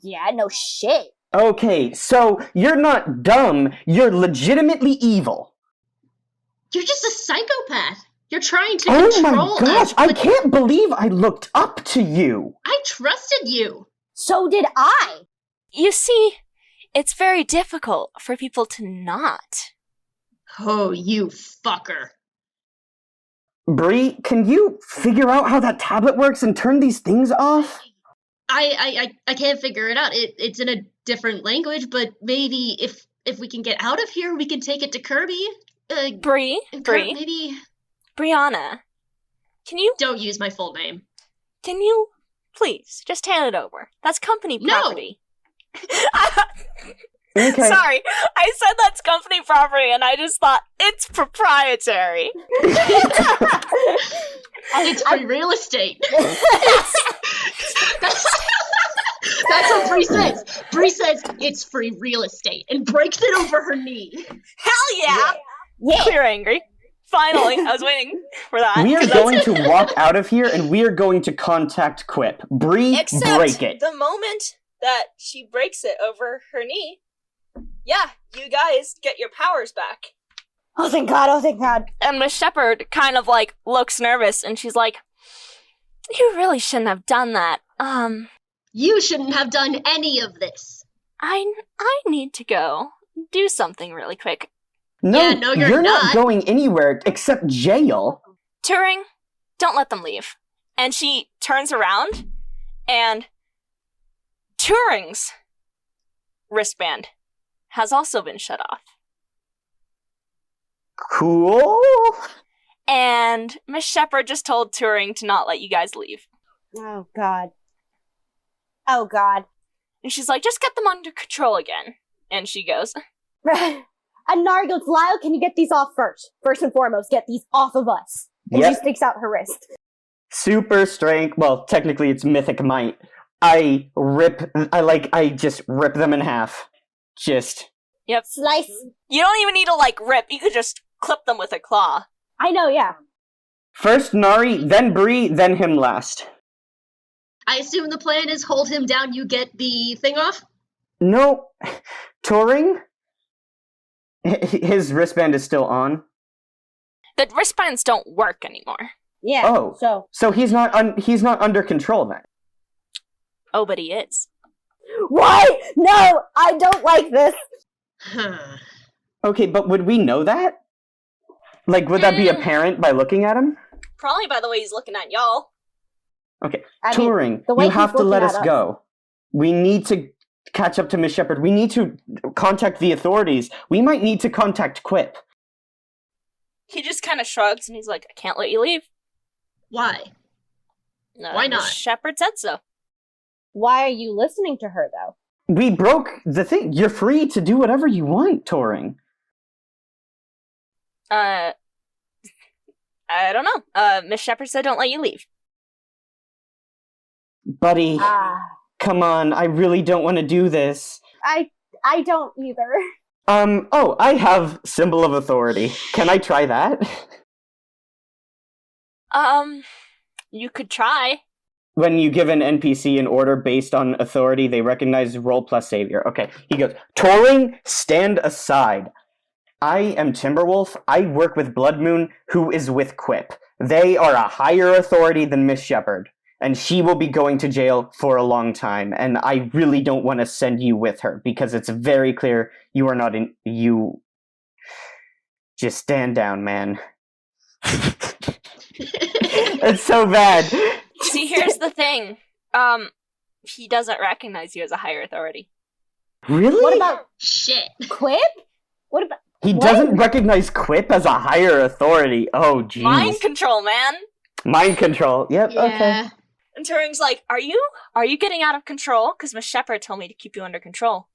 Yeah, no shit. Okay, so you're not dumb, you're legitimately evil. You're just a psychopath. You're trying to Oh control my gosh, us. I but can't believe I looked up to you. I trusted you. So did I. You see, it's very difficult for people to not. Oh, you fucker. Bree, can you figure out how that tablet works and turn these things off? I can't figure it out. It's in a different language, but maybe if we can get out of here, we can take it to Kirby. Bree, Maybe. Brianna, can you Don't use my full name. please just hand it over? That's company No. property. Okay. Sorry, I said that's company property, and I just thought it's proprietary. It's free real estate. That's what Bree says. Bree says it's free real estate and breaks it over her knee. Hell yeah! Yeah. Clear angry. Finally, I was waiting for that. We are 'cause that's- going to walk out of here and we are going to contact Quip. Bree, Except break it. the moment that she breaks it over her knee, yeah, you guys get your powers back. Oh, thank God. Oh, thank God. And Miss Shepherd kind of looks nervous, and she's like, "You really shouldn't have done that. You shouldn't have done any of this. I need to go do something really quick. No, Yeah, no, you're not not. going anywhere except jail. Turing, don't let them leave." And she turns around, and Turing's wristband has also been shut off. Cool. And Miss Shepherd just told Turing to not let you guys leave. Oh, God. Oh, God. And she's like, just get them under control again. And she goes, And Nari goes, Lyle, can you get these off first? First and foremost, get these off of us. And Yep. she sticks out her wrist. Super strength. Well, technically it's mythic might. I just rip them in half. Just. yep. Slice. You don't even need to rip. You could just clip them with a claw. I know, yeah. First Nari, then Bree, then him last. I assume the plan is hold him down, you get the thing off? No, Turing? His wristband is still on. The wristbands don't work anymore. Yeah. Oh, so he's not under control then. Oh, but he is. What? No, I don't like this. Okay, but would we know that? Like, would that be apparent by looking at him? Probably by the way he's looking at y'all. Okay, I mean, Turing, the way you he's have to looking let at us us. go. We need to catch up to Miss Shepherd. We need to contact the authorities. We might need to contact Quip. He just kind of shrugs and he's like, I can't let you leave. Why? Why not? Shepard said so. Why are you listening to her, though? We broke the thing. You're free to do whatever you want, Turing. I don't know. Miss Shepard said don't let you leave. Buddy, come on. I really don't want to do this. I don't either. Oh, I have Symbol of Authority. Can I try that? You could try. When you give an NPC an order based on authority, they recognize role plus savior. Okay, he goes, Turing, stand aside. I am Timberwolf. I work with Blood Moon, who is with Quip. They are a higher authority than Miss Shepherd, and she will be going to jail for a long time, and I really don't want to send you with her, because it's very clear you are not in... You... Just stand down, man. It's so bad. See, here's the thing. He doesn't recognize you as a higher authority. Really? What about Shit. Quip? What about... He What? doesn't recognize Quip as a higher authority. Oh, jeez. Mind control, man. Mind control. Yep, okay. And Turing's like, are you getting out of control? Because Miss Shepherd told me to keep you under control.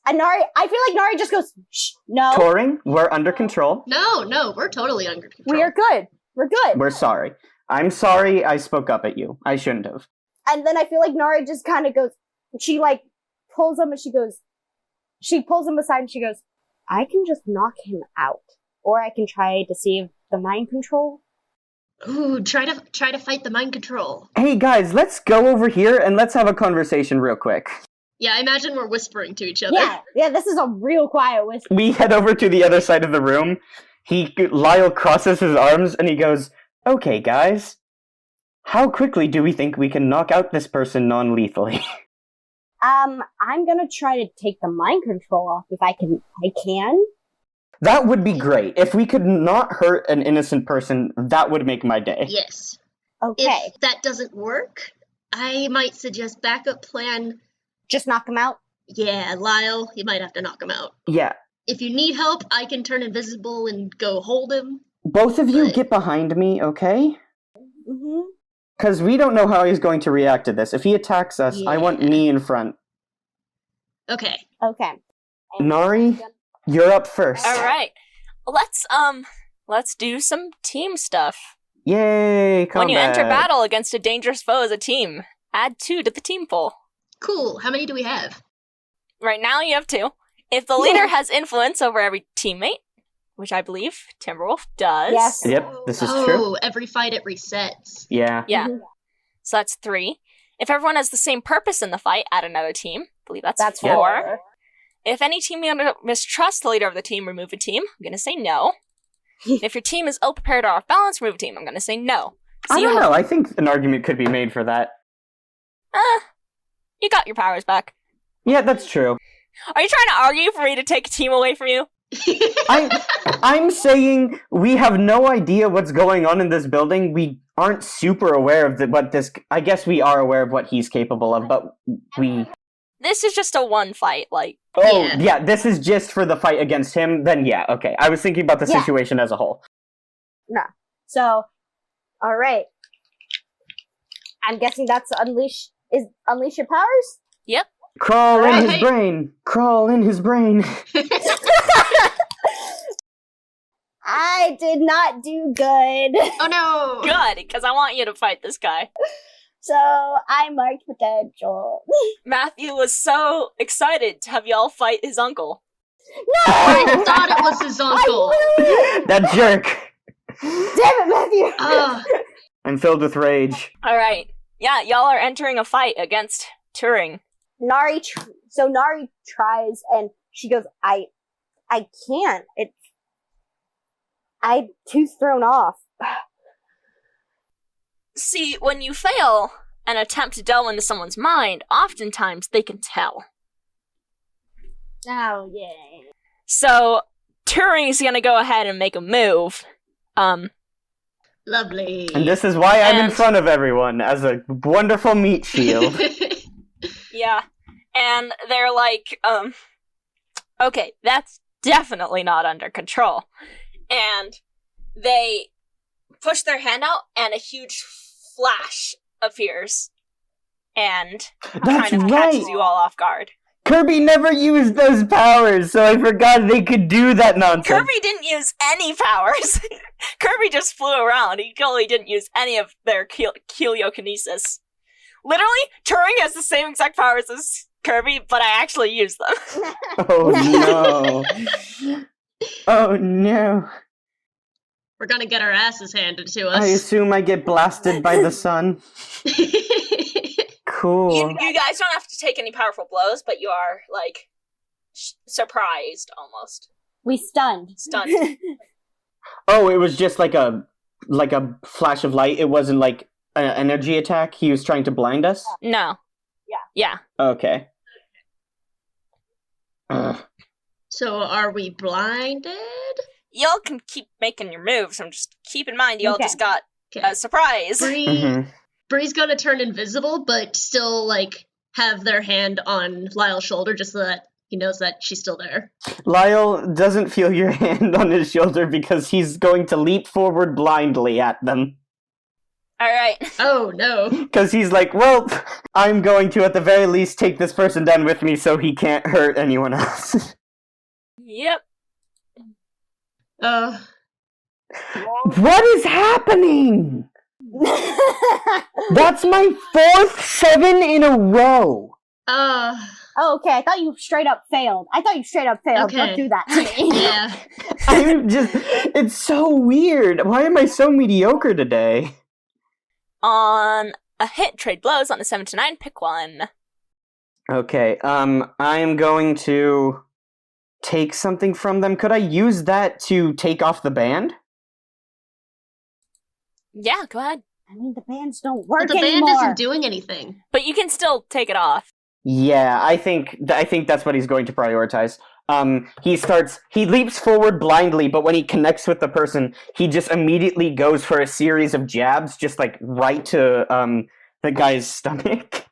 And Nari, I feel like Nari just goes, shh, no. Turing, we're under control. No, we're totally under control. We are good. We're good. We're sorry. I'm sorry I spoke up at you. I shouldn't have. And then I feel like Nari just kind of goes, she like pulls him and she pulls him aside and she goes, I can just knock him out. Or I can try to save the mind control. Ooh, try to fight the mind control. Hey, guys, let's go over here and let's have a conversation real quick. Yeah, I imagine we're whispering to each other. Yeah, this is a real quiet whisper. We head over to the other side of the room. Lyle crosses his arms and he goes, okay, guys, how quickly do we think we can knock out this person non-lethally? I'm gonna try to take the mind control off if I can. That would be great. If we could not hurt an innocent person, that would make my day. Yes. Okay. If that doesn't work, I might suggest backup plan. Just knock him out? Yeah, Lyle, you might have to knock him out. Yeah. If you need help, I can turn invisible and go hold him. Both of you get behind me, okay? Mm-hmm. Because we don't know how he's going to react to this. If he attacks us, I want me in front. Okay. Okay. Nari, you're up first. All right. Let's do some team stuff. Yay, combat. When you enter battle against a dangerous foe as a team, add 2 to the team pool. Cool. How many do we have? Right now you have 2. If the leader has influence over every teammate, which I believe Timberwolf does. Yes. Yep, this is Oh, true. every fight it resets. Yeah. Yeah. Mhm. So that's 3. If everyone has the same purpose in the fight, add another team. I believe that's That's 4. 4. If any team member mistrusts the leader of the team, remove a team. I'm going to say no. If your team is ill-prepared or off-balance, remove a team. I'm going to say no. So I don't know. I think an argument could be made for that. You got your powers back. Yeah, that's true. Are you trying to argue for me to take a team away from you? I'm saying we have no idea what's going on in this building. We aren't super aware of what this... I guess we are aware of what he's capable of, but we... This is just a one fight, like... Oh, Yeah. yeah, this is just for the fight against him. Then yeah, okay. I was thinking about the Yeah. situation as a whole. No. So, alright. I'm guessing that's unleash your powers? Yep. Crawl in his Right. brain. Crawl in his brain. I did not do good. Oh no! Good, because I want you to fight this guy. So, I marked potential. Matthew was so excited to have y'all fight his uncle. I thought it was his uncle. That jerk! Damn it, Matthew! I'm filled with rage. Alright. Yeah, y'all are entering a fight against Turing. Nari tries and she goes, I can't. I'm too thrown off. See, when you fail an attempt to delve into someone's mind, oftentimes they can tell. Oh, yeah. So, Turing's gonna go ahead and make a move. Lovely. And this is why I'm in And- front of everyone, as a wonderful meat shield. Yeah. And they're like, okay, that's definitely not under control. And they push their hand out, and a huge flash appears. And That's kind of right! catches you all off guard. Kirby never used those powers, so I forgot they could do that nonsense. Kirby didn't use any powers. Kirby just flew around. He totally didn't use any of their heliokinesis. Literally, Turing has the same exact powers as Kirby, but I actually use them. Oh no. Oh no. We're gonna get our asses handed to I us. assume I get blasted by the sun. Cool. You guys don't have to take any powerful blows, but you are, like, surprised, almost. We stunned. Stunned. Oh, it was just like a flash of light. It wasn't like an energy attack. He was trying to blind us. No. Yeah. Okay. Ugh. So are we blinded? Y'all can keep making your moves. I'm just keep in mind, y'all Okay. just got Okay. a surprise. Mhm. Bree's gonna turn invisible, but still, like, have their hand on Lyle's shoulder just so that he knows that she's still there. Lyle doesn't feel your hand on his shoulder because he's going to leap forward blindly at them. Alright. Oh, no. Because he's like, well, I'm going to at the very least take this person down with me so he can't hurt anyone else. Yep. What is happening? That's my 4th 7 in a row. Oh, okay. I thought you straight up failed. Okay. Don't do that to me. Yeah. I'm just, it's so weird. Why am I so mediocre today? On a hit, trade blows. On a 7 to 9, pick one. Okay, I'm going to take something from them. Could I use that to take off the band? Yeah, go ahead. I mean, the bands don't work But the anymore. band isn't doing anything. But you can still take it off. Yeah, I think that's what he's going to prioritize. He leaps forward blindly, but when he connects with the person, he just immediately goes for a series of jabs, just like right to the guy's stomach.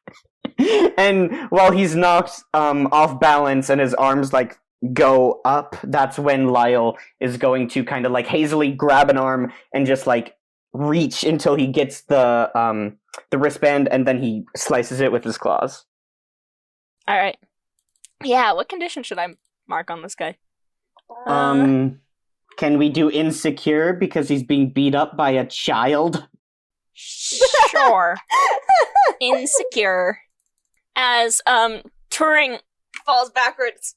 And while he's knocked off balance and his arms like go up, that's when Lyle is going to kind of like hazily grab an arm and just like reach until he gets the wristband, and then he slices it with his claws. Alright. Yeah, what condition should I mark on this guy? Can we do insecure because he's being beat up by a child? Sure. Insecure. As Turing falls backwards,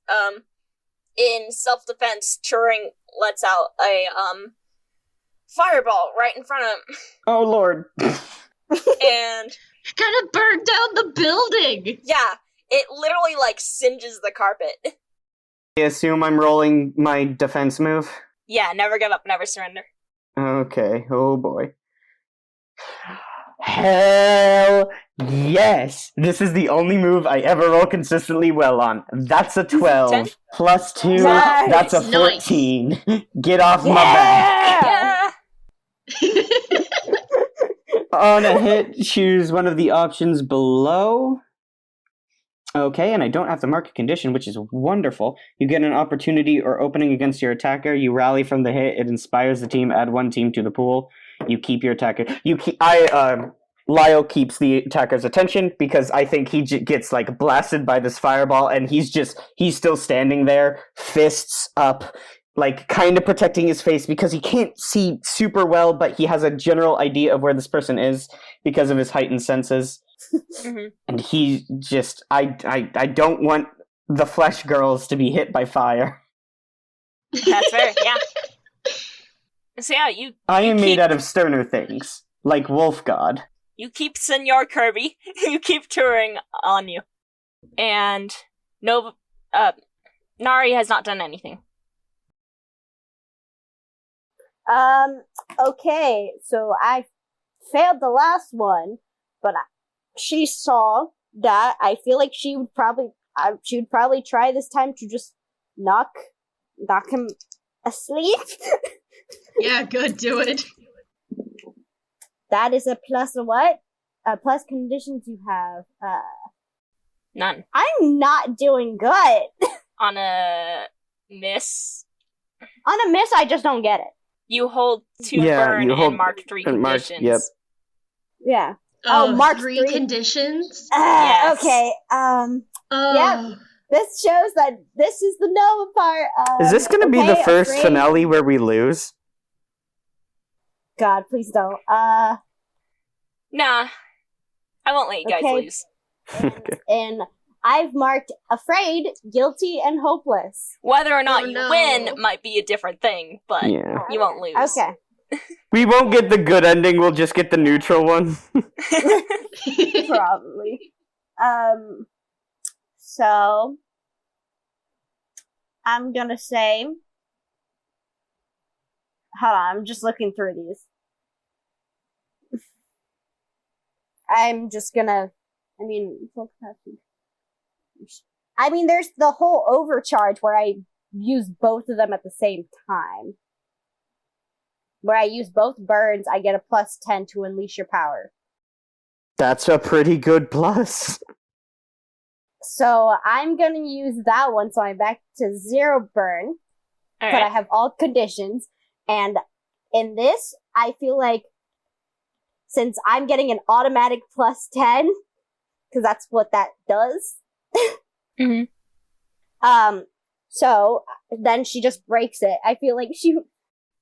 in self-defense, Turing lets out a fireball right in front of him. Oh lord. And Kind of burned down the building! yeah, it literally like singes the carpet. I assume I'm rolling my defense move? Yeah, never give up, never surrender. Okay, oh boy. Hell yes! This is the only move I ever roll consistently well on. That's a 12. 10? Plus 2, Nice. that's a Nice. 14. Get off my back! Yeah! On a hit, choose one of the options below. Okay, and I don't have to mark a condition, which is wonderful. You get an opportunity or opening against your attacker. You rally from the hit. It inspires the team. Add one team to the pool. You keep your attacker. Lyle keeps the attacker's attention because I think he gets like blasted by this fireball, and he's still standing there, fists up, like kind of protecting his face because he can't see super well, but he has a general idea of where this person is because of his heightened senses. Mhm. And he just, I don't want the flesh girls to be hit by fire. That's fair, yeah. So yeah, I am made keep, out of sterner things, like Wolf God. you keep Senor Kirby, you keep touring on you. And Nari has not done anything. Okay, so I failed the last one, but she saw that. I feel like she would probably try this time to just knock him asleep. Yeah, good, do it. That is a plus what? Plus conditions you have. None. I'm not doing good. On a miss, On a miss, I just don't get it. you hold 2 Yeah, burn you hold- and mark 3 and mark- conditions. yep. Yeah. Oh, Mark 3 3? conditions? Yes. Okay. Oh. Yep. This shows that this is the Nova part. Is this going to be the okay, first afraid- finale where we lose? God, please don't. Nah, I won't let you guys Okay. lose. Okay. And I've marked afraid, guilty, and hopeless. Whether or not Oh, you no. win might be a different thing, but Yeah. you won't lose. Okay. We won't get the good ending, we'll just get the neutral one. Probably. So I'm gonna say, hold on, I'm just looking through these. I'm just gonna, there's the whole overcharge where I use both of them at the same time. Where I use both burns, I get a plus 10 to unleash your power. That's a pretty good plus. So I'm gonna use that one, so I'm back to 0 burn, All but I right. have all conditions. And in this, I feel like since I'm getting an automatic plus 10, because that's what that does. Mhm. So then she just breaks it. I feel like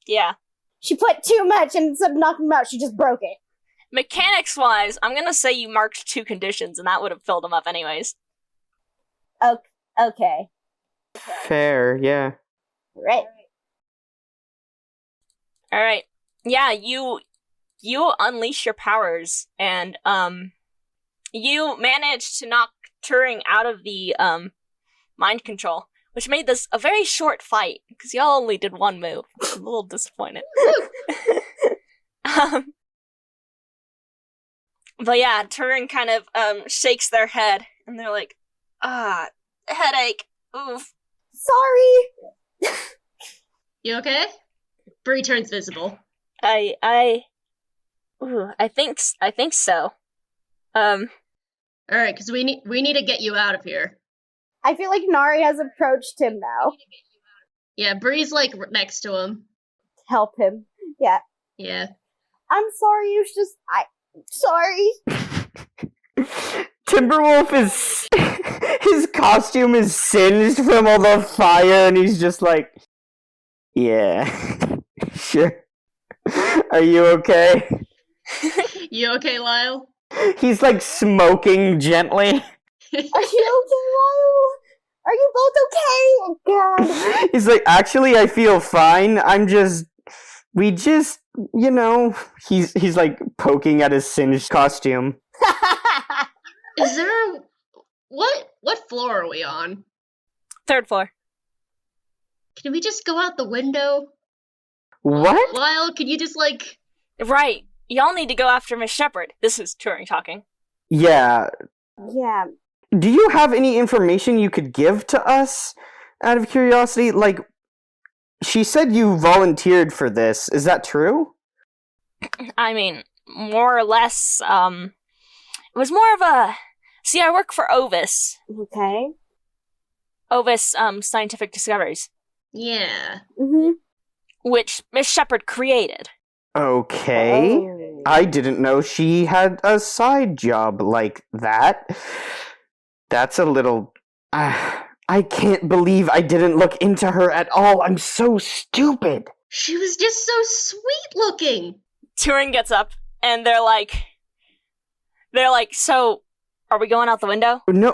Yeah. she put too much, and instead of knocking him out, she just broke it. Mechanics-wise, I'm gonna say you marked 2 conditions, and that would have filled them up anyways. Okay. Fair, yeah. Right. All right. Yeah, you unleash your powers, and you managed to knock Turing out of the mind control, which made this a very short fight because y'all only did 1 move. I'm a little disappointed. But yeah, Turing kind of shakes their head, and they're like, headache. Oof. Sorry. You okay? Bree turns visible. I think so. Alright, because we need to get you out of here. I feel like Nari has approached him now. Yeah, Bree's like next to him. Help him. Yeah. Yeah. I'm sorry, sorry. Timberwolf is... his costume is singed from all the fire, and he's just like... Yeah. Sure. Are you okay? You okay, Lyle? He's like smoking gently. Are you okay, Lyle? Are you both okay? Oh, God. He's like, actually, I feel fine. We just, he's like poking at his singed costume. Is there what floor are we on? 3rd floor. Can we just go out the window? What? Lyle, can you just like... Right. Y'all need to go after Miss Shepherd. This is Turing talking. Yeah. Yeah. Do you have any information you could give to us out of curiosity? Like, she said you volunteered for this. Is that true? I mean, more or less, it was more of a... See, I work for Ovis. Okay. Ovis, Scientific Discoveries, Yeah. Mm-hmm. which Miss Shepherd created. Okay. Oh. I didn't know she had a side job like that. That's a little... I can't believe I didn't look into her at all. I'm so stupid. She was just so sweet looking. Turing gets up, and they're like, so, are we going out the window? No,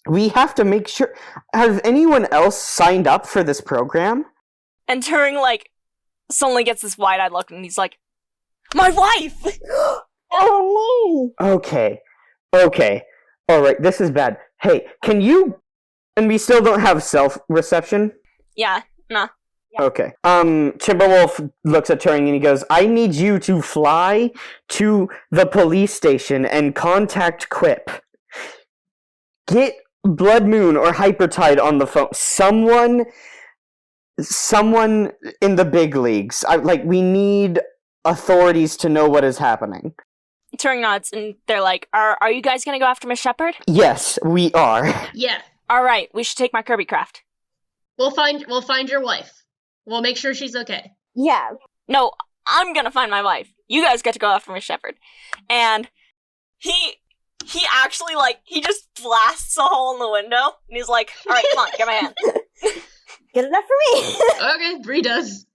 We have to make sure... Has anyone else signed up for this program? And Turing, like, suddenly gets this wide-eyed look, and he's like, my wife! Oh no! Okay. Alright, this is bad. Hey, can you... And we still don't have self-reception? Yeah, nah. Okay. Timberwolf looks at Turing and he goes, I need you to fly to the police station and contact Quip. Get Blood Moon or Hypertide on the phone. Someone in the big leagues. We need authorities to know what is happening. Turing nods, and they're like, are you guys gonna go after Miss Shepard? Yes, we are. Yeah. Alright, we should take my Kirby craft. We'll find your wife. We'll make sure she's okay. Yeah. No, I'm gonna find my wife. You guys get to go after Miss Shepard. And he actually, he just blasts a hole in the window, and he's like, alright, come on, get my hand. Good enough for me. Okay, Bree does.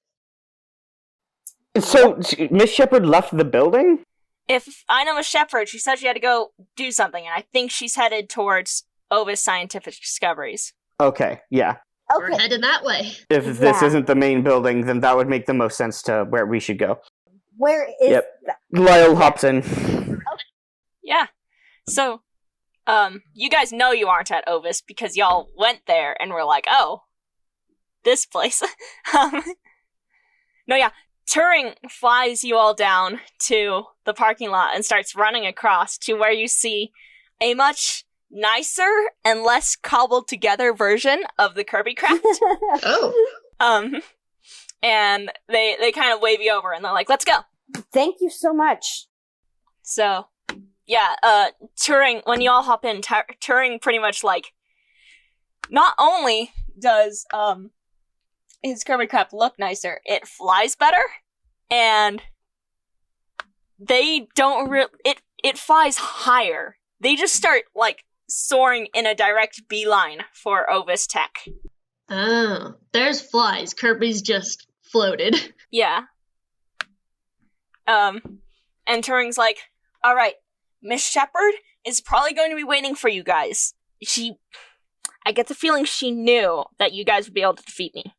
So, Miss Shepard left the building? If I know Miss Shepard, she said she had to go do something, and I think she's headed towards Ovis Scientific Discoveries. Okay, yeah. We're heading that way. If this isn't the main building, then that would make the most sense to where we should go. Where is Yep. that? Lyle hops in. Yeah. So, you guys know you aren't at Ovis because y'all went there and were like, oh, this place. No, yeah. Turing flies you all down to the parking lot and starts running across to where you see a much nicer and less cobbled together version of the Kirby craft. Oh. And they kind of wave you over and they're like, let's go. Thank you so much. So, yeah, Turing, when you all hop in, Turing pretty much, not only does, his Kirby craft look nicer, it flies better, and they don't it flies higher. They just start, soaring in a direct beeline for Ovis Tech. Oh, there's flies. Kirby's just floated. Yeah. And Turing's like, alright, Miss Shepard is probably going to be waiting for you guys. I get the feeling she knew that you guys would be able to defeat me.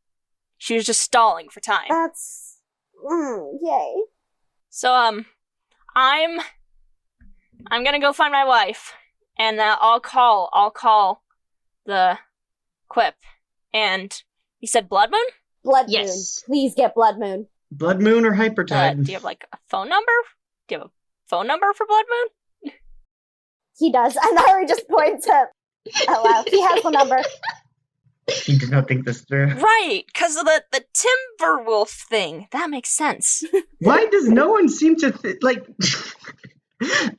She was just stalling for time. That's... yay. So, I'm gonna go find my wife, and I'll call the Quip. And you said Blood Moon? Blood Yes. Moon. Please get Blood Moon. Blood Moon or Hypertide? Do you have, a phone number? Do you have a phone number for Blood Moon? He does. And Ari just points at wow. He has the number. He did not think this through. Right, because of the Timberwolf thing. That makes sense. Why does no one seem to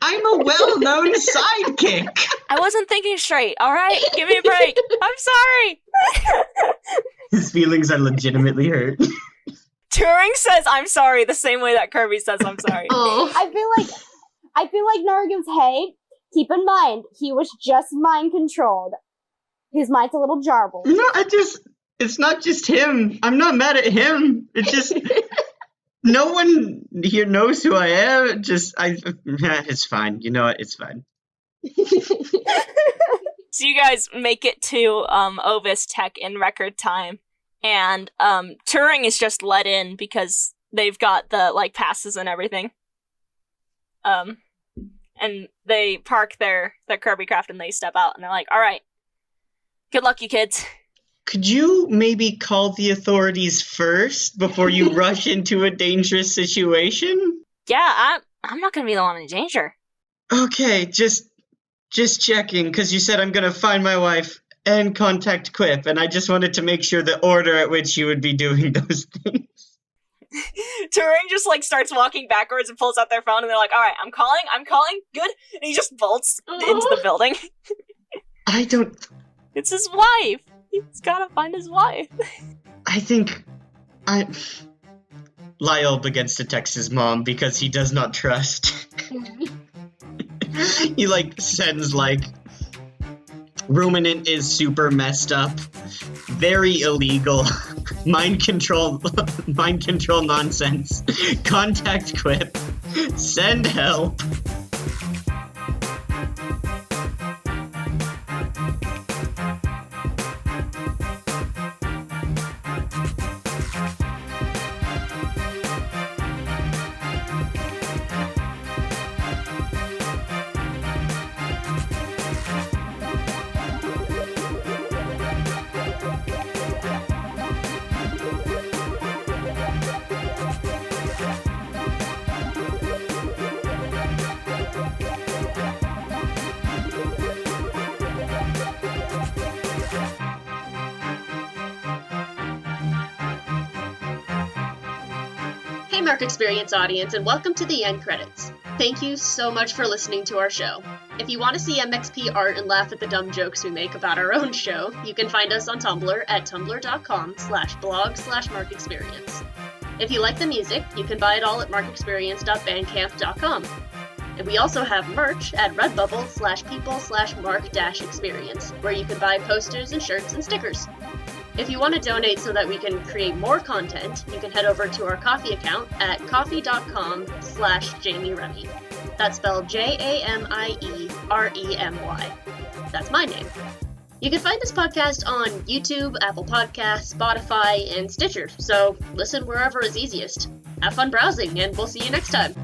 I'm a well-known sidekick. I wasn't thinking straight, alright? Give me a break. I'm sorry. His feelings are legitimately hurt. Turing says I'm sorry the same way that Kirby says I'm sorry. Oh. I feel like Nara goes, hey, keep in mind, he was just mind controlled. His mind's a little jarbled. No, it's not just him. I'm not mad at him. It's just, no one here knows who I am. It's fine. You know what? It's fine. So you guys make it to Ovis Tech in record time, and Turing is just let in because they've got the passes and everything. And they park their Kirby craft and they step out and they're like, "All right, good luck, you kids." Could you maybe call the authorities first before you rush into a dangerous situation? Yeah, I'm not gonna be the one in danger. Okay, just checking, because you said I'm gonna find my wife and contact Quip, and I just wanted to make sure the order at which you would be doing those things. Turing just starts walking backwards and pulls out their phone and they're like, "Alright, I'm calling, good." And he just bolts into the building. I don't... It's his wife. He's gotta find his wife. I think... Lyle begins to text his mom because he does not trust. He sends Ruminant is super messed up, very illegal, mind control nonsense. Contact Quip, send help. Hey Mark Experience audience, and welcome to the end credits. Thank you so much for listening to our show. If you want to see MXP art and laugh at the dumb jokes we make about our own show, you can find us on Tumblr at tumblr.com/blog/markexperience. If you like the music, you can buy it all at markexperience.bandcamp.com. And we also have merch at redbubble/people/mark-experience, where you can buy posters and shirts and stickers. If you want to donate so that we can create more content, you can head over to our Ko-fi account at ko-fi.com/Jamie Remy. That's spelled JAMIEREMY. That's my name. You can find this podcast on YouTube, Apple Podcasts, Spotify, and Stitcher, so listen wherever is easiest. Have fun browsing, and we'll see you next time.